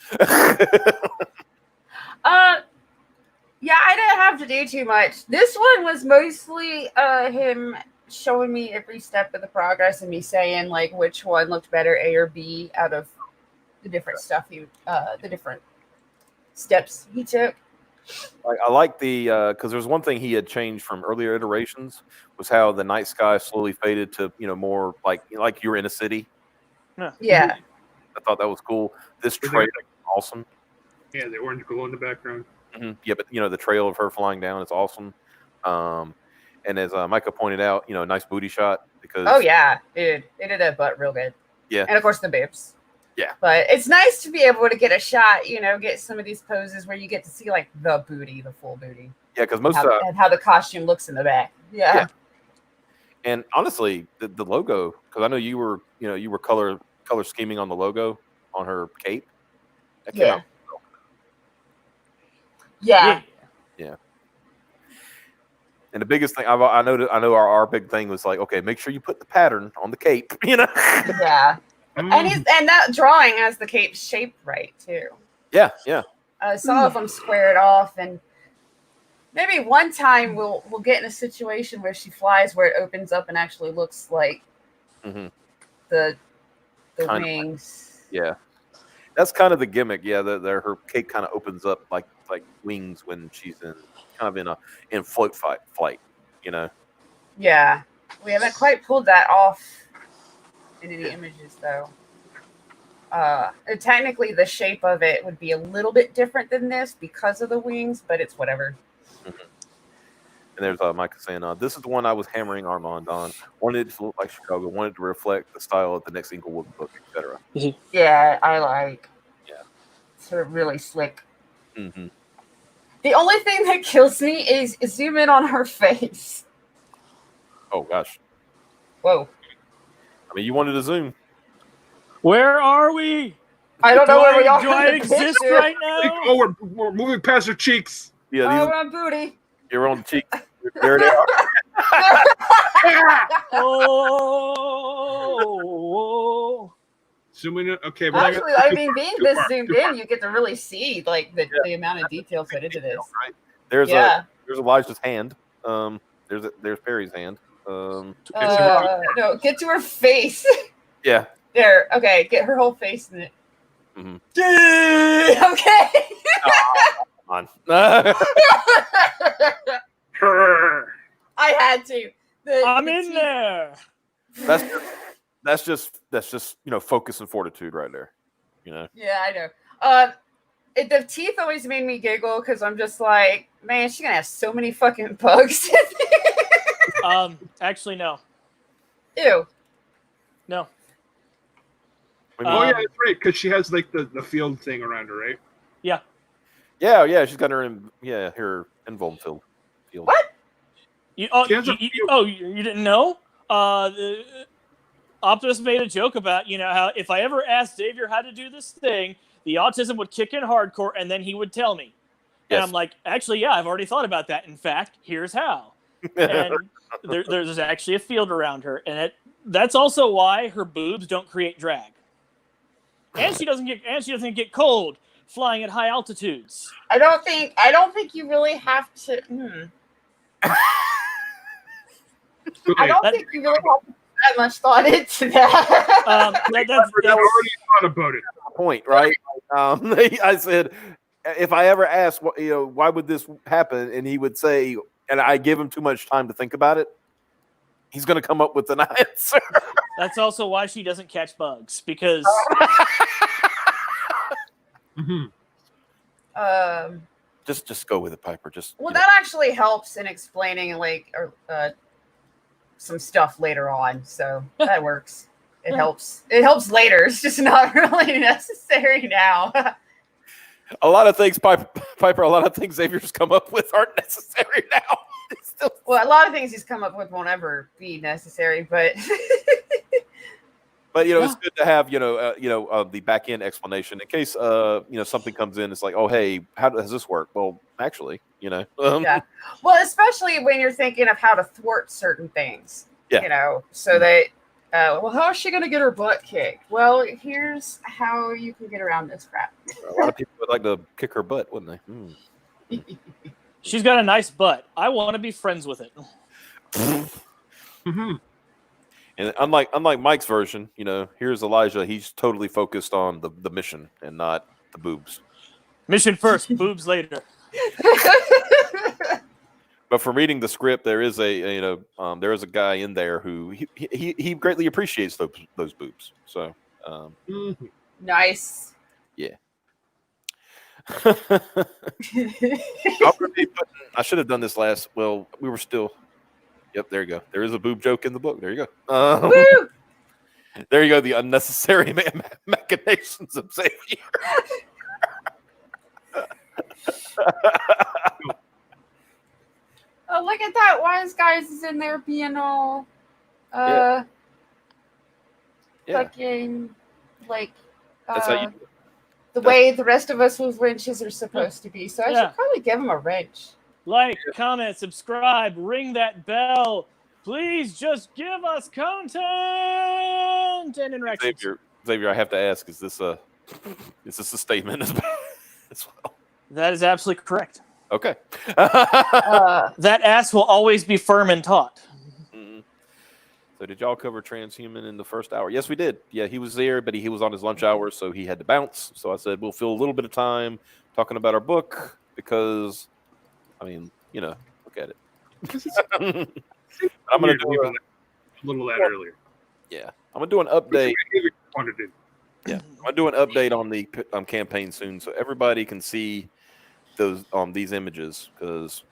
S3: Yeah, I didn't have to do too much. This one was mostly him showing me every step of the progress and me saying like which one looked better, A or B, out of the different stuff the different steps he took.
S1: I like the because there's one thing he had changed from earlier iterations was how the night sky slowly faded to more like you're in a city.
S3: Yeah.
S1: I thought that was cool. This
S2: Is
S1: trail
S2: there-
S1: is awesome.
S2: Yeah, the orange glow in the background.
S1: Yeah, but the trail of her flying down is awesome. And as Micah pointed out, nice booty shot because
S3: Oh yeah, dude, they did that butt real good.
S1: Yeah.
S3: And of course the boobs.
S1: Yeah.
S3: But it's nice to be able to get a shot, get some of these poses where you get to see like the booty, the full booty.
S1: Yeah, because most
S3: and how the costume looks in the back. Yeah.
S1: And honestly, the logo, because I know you were color scheming on the logo on her cape. That came out.
S3: Yeah.
S1: And the biggest thing I know our big thing was like, okay, make sure you put the pattern on the cape.
S3: Yeah. And that drawing has the cape shaped right too.
S1: Yeah.
S3: Some of them squared off, and maybe one time we'll get in a situation where she flies where it opens up and actually looks like the
S1: kind
S3: wings.
S1: Yeah, that's kind of the gimmick. Yeah, her cape kind of opens up like wings when she's in float flight.
S3: Yeah, we haven't quite pulled that off in any images though. And technically the shape of it would be a little bit different than this because of the wings, but it's whatever.
S1: And there's Micah saying, this is the one I was hammering Armand on. Wanted it to look like Chicago, wanted to reflect the style of the next Inglewood book, etc.
S3: Yeah, I like.
S1: Yeah.
S3: Sort of really slick.
S1: Mm-hmm.
S3: The only thing that kills me is zoom in on her face.
S1: Oh, gosh.
S3: Whoa.
S1: I mean, you wanted to zoom.
S5: Where are we?
S3: I don't know where we are.
S5: Do I exist right now?
S2: Oh, we're moving past her cheeks.
S1: Yeah,
S3: Oh, we're on booty.
S1: you're on the cheek. There they are.
S5: Oh.
S2: Zooming in. Okay, but
S3: Actually, I mean, being this zoomed in, you get to really see like the amount of details that into this.
S1: Right. There's
S3: Yeah.
S1: there's Elijah's hand. There's Perry's hand.
S3: No, get to her face.
S1: Yeah.
S3: There. Okay, get her whole face in it.
S1: Mm-hmm.
S3: Okay.
S1: Come on.
S3: I had to.
S5: I'm in there.
S1: That's just focus and fortitude right there.
S3: Yeah, I know. The teeth always made me giggle because I'm just like, man, she's gonna have so many fucking bugs.
S5: Actually, no.
S3: Ew.
S5: No.
S2: oh yeah, that's right. Because she has like the field thing around her, right?
S5: Yeah.
S1: Yeah. She's got her her invuln field.
S3: What?
S5: You didn't know? Optimus made a joke about, how if I ever asked Xavier how to do this thing, the autism would kick in hardcore, and then he would tell me.
S1: Yes.
S5: And I'm like, actually, yeah, I've already thought about that. In fact, here's how. And there's actually a field around her, and that's also why her boobs don't create drag. And she doesn't get cold flying at high altitudes.
S3: I don't think you really have to. I don't think you really have to put that much thought into that.
S2: I've already thought about it.
S1: Point, right? I said, if I ever asked, why would this happen, and he would say, and I give him too much time to think about it, he's going to come up with an answer.
S5: That's also why she doesn't catch bugs, because.
S1: Just go with it, Piper.
S3: That actually helps in explaining some stuff later on, so that works. It helps. It helps later. It's just not really necessary now.
S1: A lot of things, Piper. A lot of things Xavier's come up with aren't necessary now.
S3: Well, a lot of things he's come up with won't ever be necessary, but.
S1: But it's good to have the back end explanation in case something comes in. It's like, oh hey, how does this work? Well, actually,
S3: Yeah. Well, especially when you're thinking of how to thwart certain things.
S1: Yeah.
S3: So that. How is she going to get her butt kicked? Well, here's how you can get around this crap.
S1: A lot of people would like to kick her butt, wouldn't they?
S5: She's got a nice butt. I want to be friends with it.
S2: Mm-hmm.
S1: And unlike Mike's version, here's Elijah. He's totally focused on the mission and not the boobs.
S5: Mission first, boobs later.
S1: But from reading the script, there is a guy in there who he greatly appreciates those boobs. So
S3: Nice.
S1: yeah. I should have done this last. Well, we were still. Yep, there you go. There is a boob joke in the book. There you go.
S3: Woo!
S1: There you go. The unnecessary machinations of Xavier.
S3: Oh, look at that. Wise Guys is in there being all
S1: Yeah.
S3: fucking like
S1: That's how you.
S3: the way the rest of us with wrenches are supposed to be. So I
S5: Yeah.
S3: should probably give him a wrench.
S5: Like, comment, subscribe, ring that bell. Please just give us content and interactions.
S1: Xavier, I have to ask: is this a statement as well?
S5: That is absolutely correct.
S1: Okay.
S5: That ass will always be firm and taut.
S1: So did y'all cover TransHuman in the first hour? Yes, we did. Yeah, he was there, but he was on his lunch hour, so he had to bounce. So I said we'll fill a little bit of time talking about our book because, I mean, look at it. I'm gonna do
S2: a little that earlier.
S1: Yeah, I'm gonna do an update.
S2: Wanted to.
S1: Yeah, I'm gonna do an update on the campaign soon, so everybody can see those these images because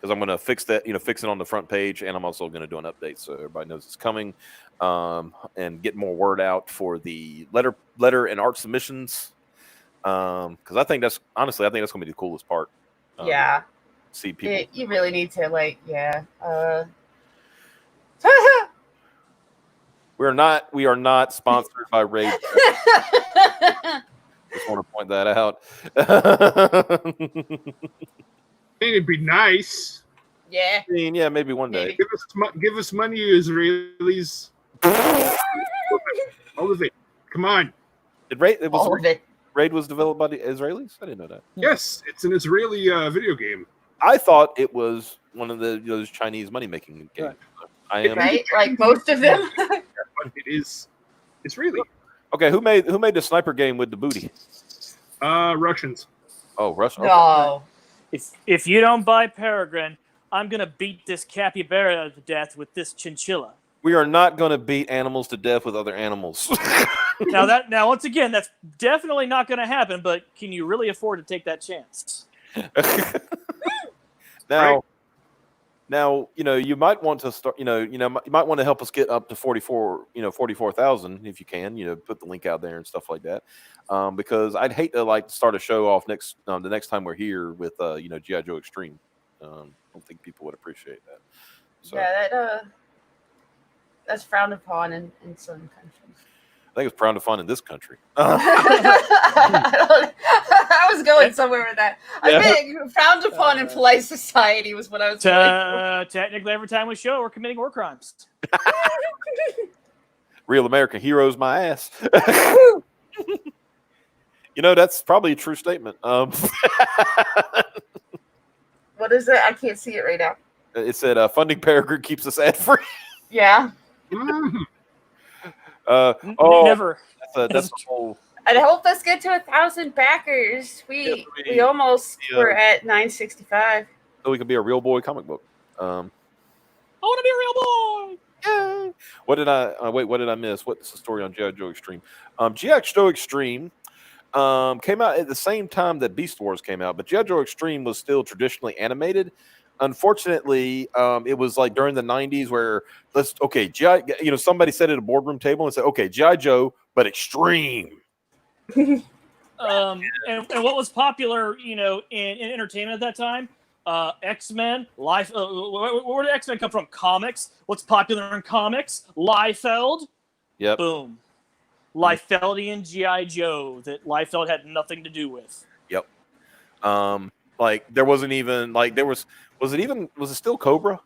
S1: I'm gonna fix that, fix it on the front page, and I'm also gonna do an update so everybody knows it's coming, and get more word out for the letter and art submissions, because I think that's gonna be the coolest part.
S3: Yeah.
S1: See people.
S3: You really need to
S1: We are not sponsored by Raid. Just want to point that out.
S2: It'd be nice.
S3: Yeah.
S1: I mean, yeah, maybe one day.
S2: Give us money, Israelis. All of it. Come on.
S1: Raid was developed by the Israelis? I didn't know that.
S2: Yes, it's an Israeli video game.
S1: I thought it was one of those Chinese money-making games.
S3: Right? Like most of them.
S2: But it is Israeli.
S1: Okay, who made the sniper game with the booty?
S2: Russians.
S1: Oh, Russia.
S3: No.
S5: If you don't buy Peregrine, I'm gonna beat this capybara to death with this chinchilla.
S1: We are not going to beat animals to death with other animals.
S5: Now once again, that's definitely not going to happen. But can you really afford to take that chance?
S1: Now, you might want to start. You might want to help us get up to 44,000 if you can. Put the link out there and stuff like that. Because I'd hate to start a show off the next time we're here with G.I. Joe Extreme. I don't think people would appreciate that. So,
S3: yeah, that's frowned upon in some countries.
S1: I think it's frowned upon in this country.
S3: I was going somewhere with that. I think frowned upon in polite society was what I was going
S5: Technically, every time we show, we're committing war crimes.
S1: Real American heroes, my ass. That's probably a true statement.
S3: What is it? I can't see it right now.
S1: It said funding Peregrine keeps us ad free.
S3: Yeah.
S5: Never.
S1: That's the whole.
S3: I'd hope us get to 1,000 backers. We almost were at 965.
S1: So we can be a real boy comic book.
S5: I want to be a real boy.
S1: Yeah. What did I miss? What's the story on G.I. Joe Extreme? G.I. Joe Extreme came out at the same time that Beast Wars came out, but G.I. Joe Extreme was still traditionally animated. Unfortunately, it was like during the 90s where G.I. somebody sat at a boardroom table and said, okay, G.I. Joe, but extreme.
S5: And what was popular, in entertainment at that time? X-Men, Life. Where did X-Men come from? Comics. What's popular in comics? Liefeld.
S1: Yep.
S5: Boom. Liefeldian G.I. Joe that Liefeld had nothing to do with.
S1: Yep. There wasn't even was it still Cobra?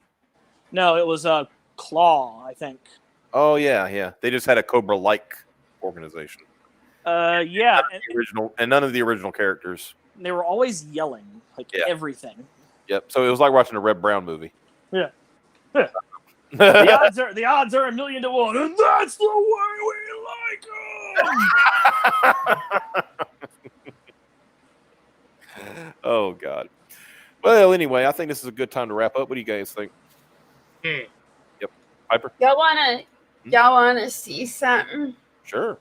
S5: No, it was Claw, I think.
S1: Oh yeah. They just had a Cobra-like organization.
S5: Yeah.
S1: And none of the original characters.
S5: They were always yelling, everything.
S1: Yep. So it was like watching a Red Brown movie.
S5: Yeah. The odds are 1,000,000 to 1, and that's the way we like them.
S1: Oh God. Well, anyway, I think this is a good time to wrap up. What do you guys think?
S2: Yeah.
S1: Yep. Piper?
S3: Y'all wanna see something?
S1: Sure.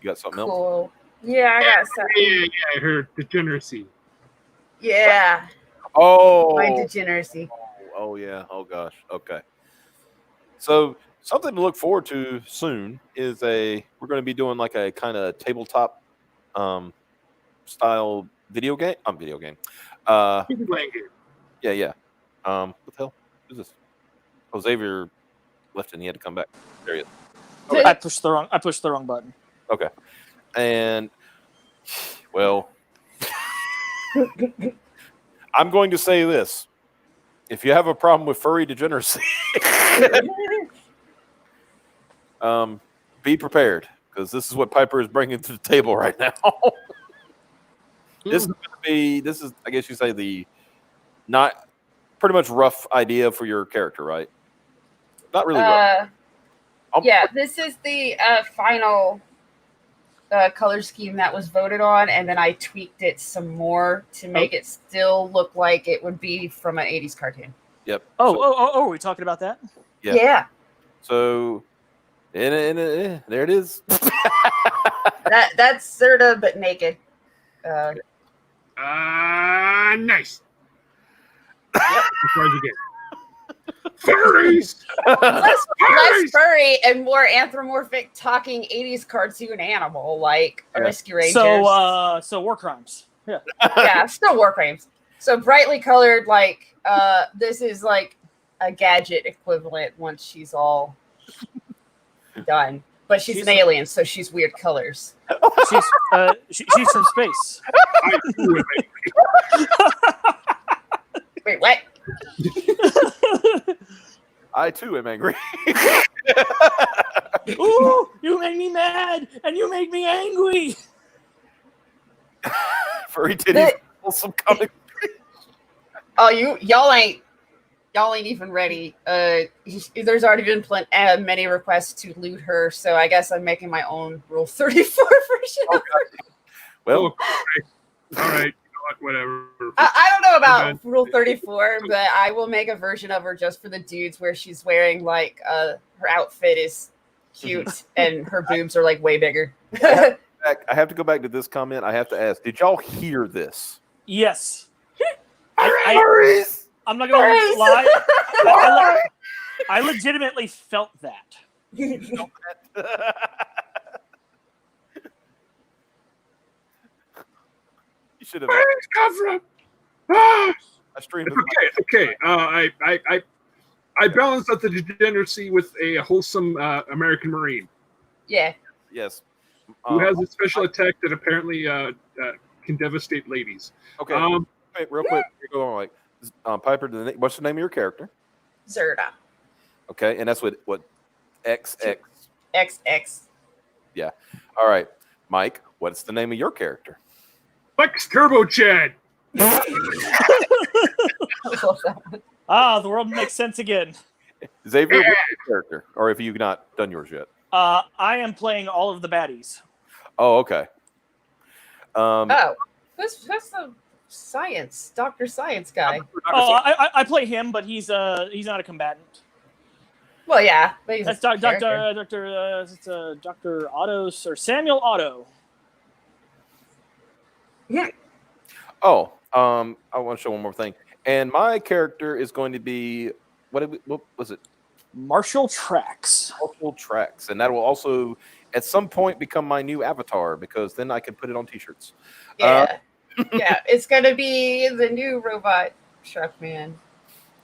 S1: You got something else?
S3: Cool. Yeah, I got something.
S2: Yeah, I heard degeneracy.
S3: Yeah.
S1: Oh.
S3: My degeneracy.
S1: Oh yeah. Oh gosh. Okay. So something to look forward to soon is we're going to be doing like a kind of tabletop style video game. Video game. Yeah. What the hell? Who's this? Oh, Xavier left and he had to come back. There he is.
S3: Okay.
S5: I pushed the wrong button.
S1: Okay. And well, I'm going to say this. If you have a problem with furry degeneracy, be prepared, because this is what Piper is bringing to the table right now. This is, I guess you say, the not pretty much rough idea for your character, right? Not really rough.
S3: Yeah, this is the final color scheme that was voted on, and then I tweaked it some more to make it still look like it would be from an 80s cartoon.
S1: Yep.
S5: Are we talking about that?
S1: Yeah. So, there it is.
S3: That's Zerda, but naked.
S2: Nice.
S3: Yep.
S2: As far as you get. Furries!
S3: less furry and more anthropomorphic talking 80s cartoon animal like Rescue Rangers.
S5: So war crimes. Yeah.
S3: Yeah, still war crimes. So brightly colored, like this is like a gadget equivalent once she's all done. But she's an alien, so she's weird colors.
S5: She's from space.
S3: Wait, what?
S1: I too am angry.
S5: Ooh, you made me mad, and you made me angry.
S1: Furry titties, wholesome comic.
S3: Oh, y'all ain't even ready. There's already been many requests to loot her, so I guess I'm making my own Rule 34 version of her.
S1: Well,
S2: all right. Whatever.
S3: I don't know about Rule 34, but I will make a version of her just for the dudes where she's wearing like her outfit is cute and her boobs are like way bigger.
S1: I have to go back to this comment. I have to ask, did y'all hear this?
S5: Yes. I'm not gonna
S3: Furries.
S5: lie. I legitimately felt that.
S1: You should have.
S2: I
S1: streamed.
S2: Okay. I balanced out the degeneracy with a wholesome American Marine.
S3: Yeah.
S1: Yes.
S2: Who has a special attack that apparently can devastate ladies.
S1: Okay. Wait, real quick. Go on. Like, Piper, what's the name of your character?
S3: Zerda.
S1: Okay, and that's what XX.
S3: XX.
S1: Yeah. All right, Mike. What's the name of your character?
S2: Flex Turbo Chad.
S5: The world makes sense again.
S1: Xavier, what's your character? Or have you not done yours yet?
S5: I am playing all of the baddies.
S1: Oh, okay.
S3: Who's the Dr. Science guy?
S5: I play him, but he's not a combatant.
S3: Well, yeah, but he's
S5: That's Dr. Otto or Samuel Otto.
S3: Yeah.
S1: Oh, I want to show one more thing. And my character is going to be what was it?
S5: Marshall Trax.
S1: Marshall Trax, and that will also at some point become my new avatar because then I can put it on T-shirts.
S3: Yeah, yeah, it's gonna be the new robot truck man.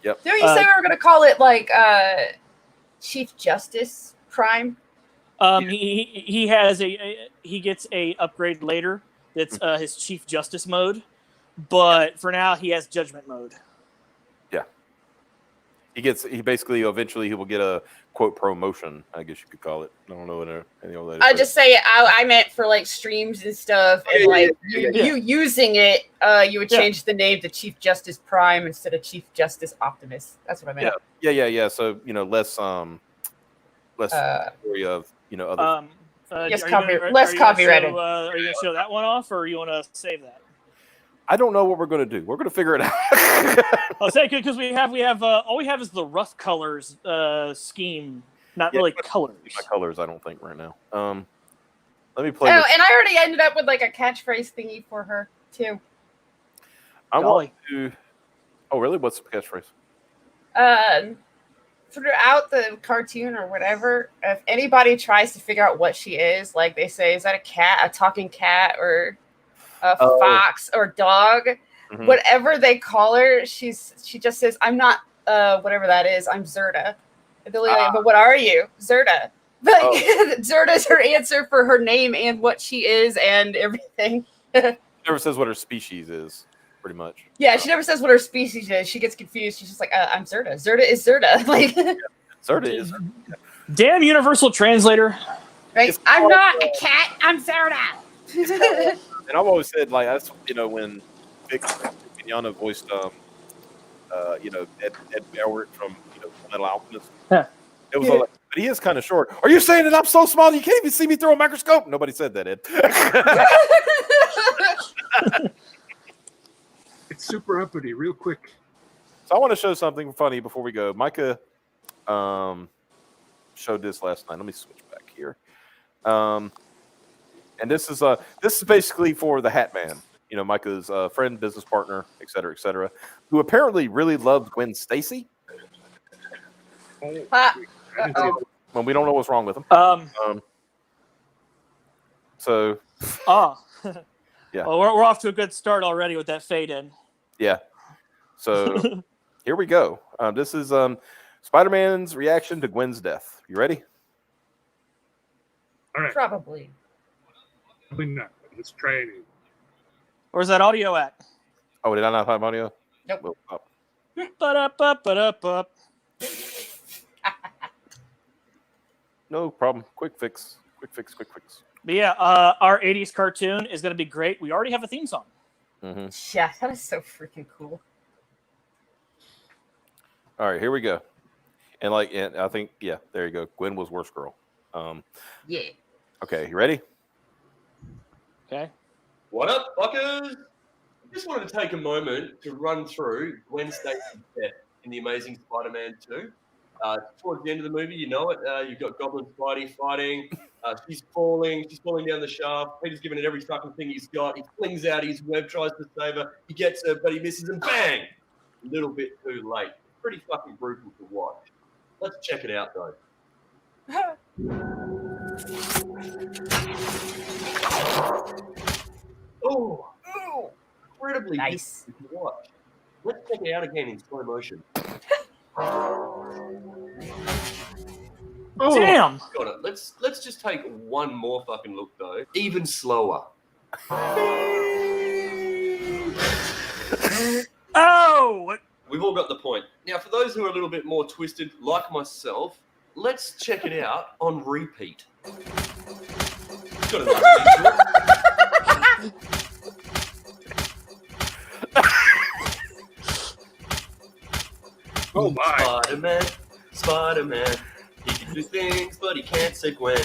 S1: Yep.
S3: Didn't you say we were gonna call it like Chief Justice Prime?
S5: He gets a upgrade later. That's his Chief Justice mode, but for now he has Judgment mode.
S1: he basically eventually he will get a quote promotion, I guess you could call it. I don't know what any of that.
S3: I just say I meant for like streams and stuff, and you using it, you would change the name to Chief Justice Prime instead of Chief Justice Optimus. That's what I meant.
S1: Yeah. So less story of other.
S3: Less copyrighted.
S5: Are you gonna show that one off, or you want to save that?
S1: I don't know what we're going to do. We're going to figure it out.
S5: I'll say because we have all we have is the rough colors scheme, not really colors.
S1: My colors, I don't think right now. Let me play.
S3: Oh, and I already ended up with like a catchphrase thingy for her too.
S1: I want to. Oh, really? What's the catchphrase?
S3: Throughout the cartoon or whatever, if anybody tries to figure out what she is, like they say, is that a cat, a talking cat, or a fox or dog, whatever they call her, she just says, "I'm not whatever that is. I'm Zerta." And they're like, "But what are you, Zerta?" But Zerta's her answer for her name and what she is and everything.
S1: She never says what her species is, pretty much.
S3: Yeah, she never says what her species is. She gets confused. She's just like, "I'm Zerta. Zerta is Zerta." Like,
S1: Zerta is.
S5: Damn Universal Translator.
S3: Right? I'm not a cat. I'm Zerta.
S1: And I've always said, like, that's when Vic Mignogna voiced Ed Bauer from Metal Alchemist. It was all like, but he is kind of short. Are you saying that I'm so small you can't even see me through a microscope? Nobody said that, Ed.
S2: It's super uppity, real quick.
S1: So I want to show something funny before we go. Micah showed this last night. Let me switch back here. And this is basically for the Hat Man, Micah's friend, business partner, et cetera, who apparently really loved Gwen Stacy. Well, we don't know what's wrong with him. So. Yeah.
S5: Well, we're off to a good start already with that fade in.
S1: Yeah. So here we go. This is Spider-Man's reaction to Gwen's death. You ready?
S2: All right.
S3: Probably.
S2: Probably not. Let's try it.
S5: Where's that audio at?
S1: Oh, did I not have audio?
S3: Nope.
S1: Well, oh.
S5: Ba-da-ba-ba-da-ba.
S1: No problem. Quick fix.
S5: But yeah, our 80s cartoon is going to be great. We already have a theme song.
S1: Mm-hmm.
S3: Yeah, that is so freaking cool.
S1: All right, here we go. And I think, there you go. Gwen was worst girl.
S3: Yeah.
S1: Okay, you ready?
S5: Okay.
S6: What up, fuckers? I just wanted to take a moment to run through Gwen Stacy's death in The Amazing Spider-Man 2. Towards the end of the movie, you know it. You've got Goblin Spidey fighting. She's falling down the shaft. Peter's giving it every fucking thing he's got. He flings out his web, tries to save her. He gets her, but he misses, and bang! A little bit too late. Pretty fucking brutal to watch. Let's check it out, though. Oh, incredibly
S3: nice
S6: to watch. Let's check it out again in slow motion.
S2: Oh,
S5: damn!
S6: Got it. Let's just take one more fucking look though. Even slower.
S5: Oh!
S6: We've all got the point. Now, for those who are a little bit more twisted, like myself, let's check it out on repeat. Got enough to it.
S2: Oh my.
S6: Spider-Man. He can do things, but he can't say Gwen.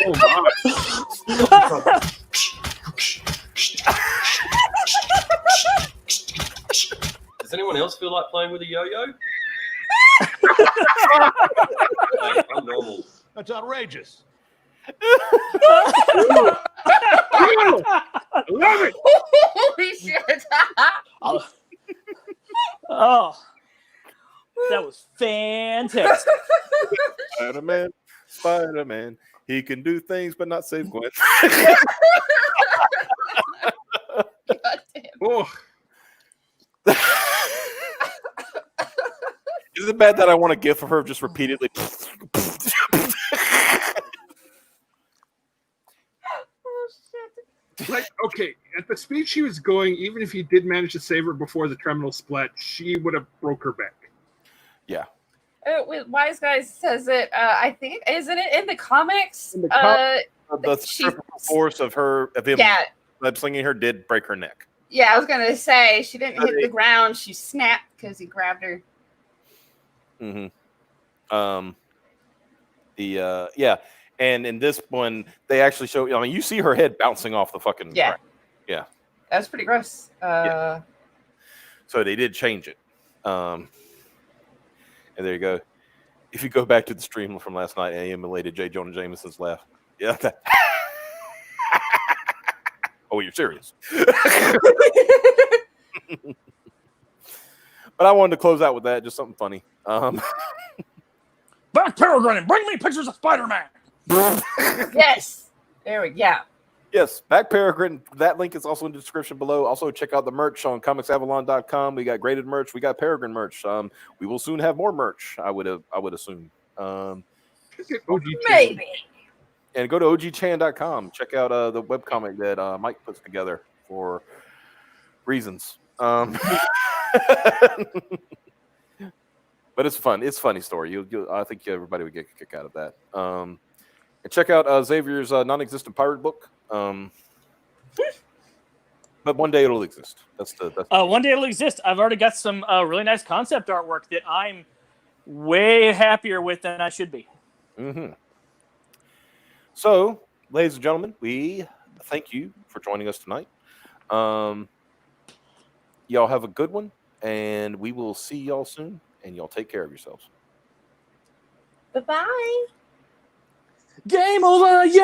S2: Oh my.
S6: Does anyone else feel like playing with a yo-yo? Hey, I'm normal.
S7: That's outrageous.
S2: Love it.
S3: Holy shit.
S5: Oh, that was fantastic.
S1: Spider-Man. He can do things, but not save Gwen.
S3: God damn.
S2: Oh,
S1: Is it bad that I want a gift of her just repeatedly?
S3: Oh shit.
S2: Like, okay, at the speed she was going, even if he did manage to save her before the terminal split, she would have broke her back.
S1: Yeah.
S3: Wise Guy says it. I think isn't it in the comics?
S1: In the comics, the
S3: she-
S1: centrifugal force of him
S3: Yeah,
S1: web slinging her did break her neck.
S3: yeah. I was gonna say she didn't hit the ground. She snapped because he grabbed her.
S1: Mm-hmm. Yeah, and in this one, they actually show. I mean, you see her head bouncing off the fucking.
S3: Yeah.
S1: ground. Yeah.
S3: That's pretty gross.
S1: Yeah. So they did change it. And there you go. If you go back to the stream from last night, I emulated J. Jonah Jameson's laugh. Yeah. Oh, you're serious. But I wanted to close out with that, just something funny.
S5: Back Peregrine, bring me pictures of Spider-Man.
S3: Yes. There we go.
S1: Yes, Back Peregrine. That link is also in the description below. Also, check out the merch on comicsavalon.com. We got graded merch. We got Peregrine merch. We will soon have more merch, I would assume.
S3: Maybe.
S1: And go to ogchan.com. Check out the webcomic that Mike puts together for reasons. But it's fun. It's a funny story. I think everybody would get a kick out of that. And check out Xavier's non-existent pirate book. But one day it'll exist. That's
S5: one day it'll exist. I've already got some really nice concept artwork that I'm way happier with than I should be.
S1: Mm-hmm. So, ladies and gentlemen, we thank you for joining us tonight. Y'all have a good one, and we will see y'all soon. And y'all take care of yourselves.
S3: Bye-bye.
S5: Game over, yeah!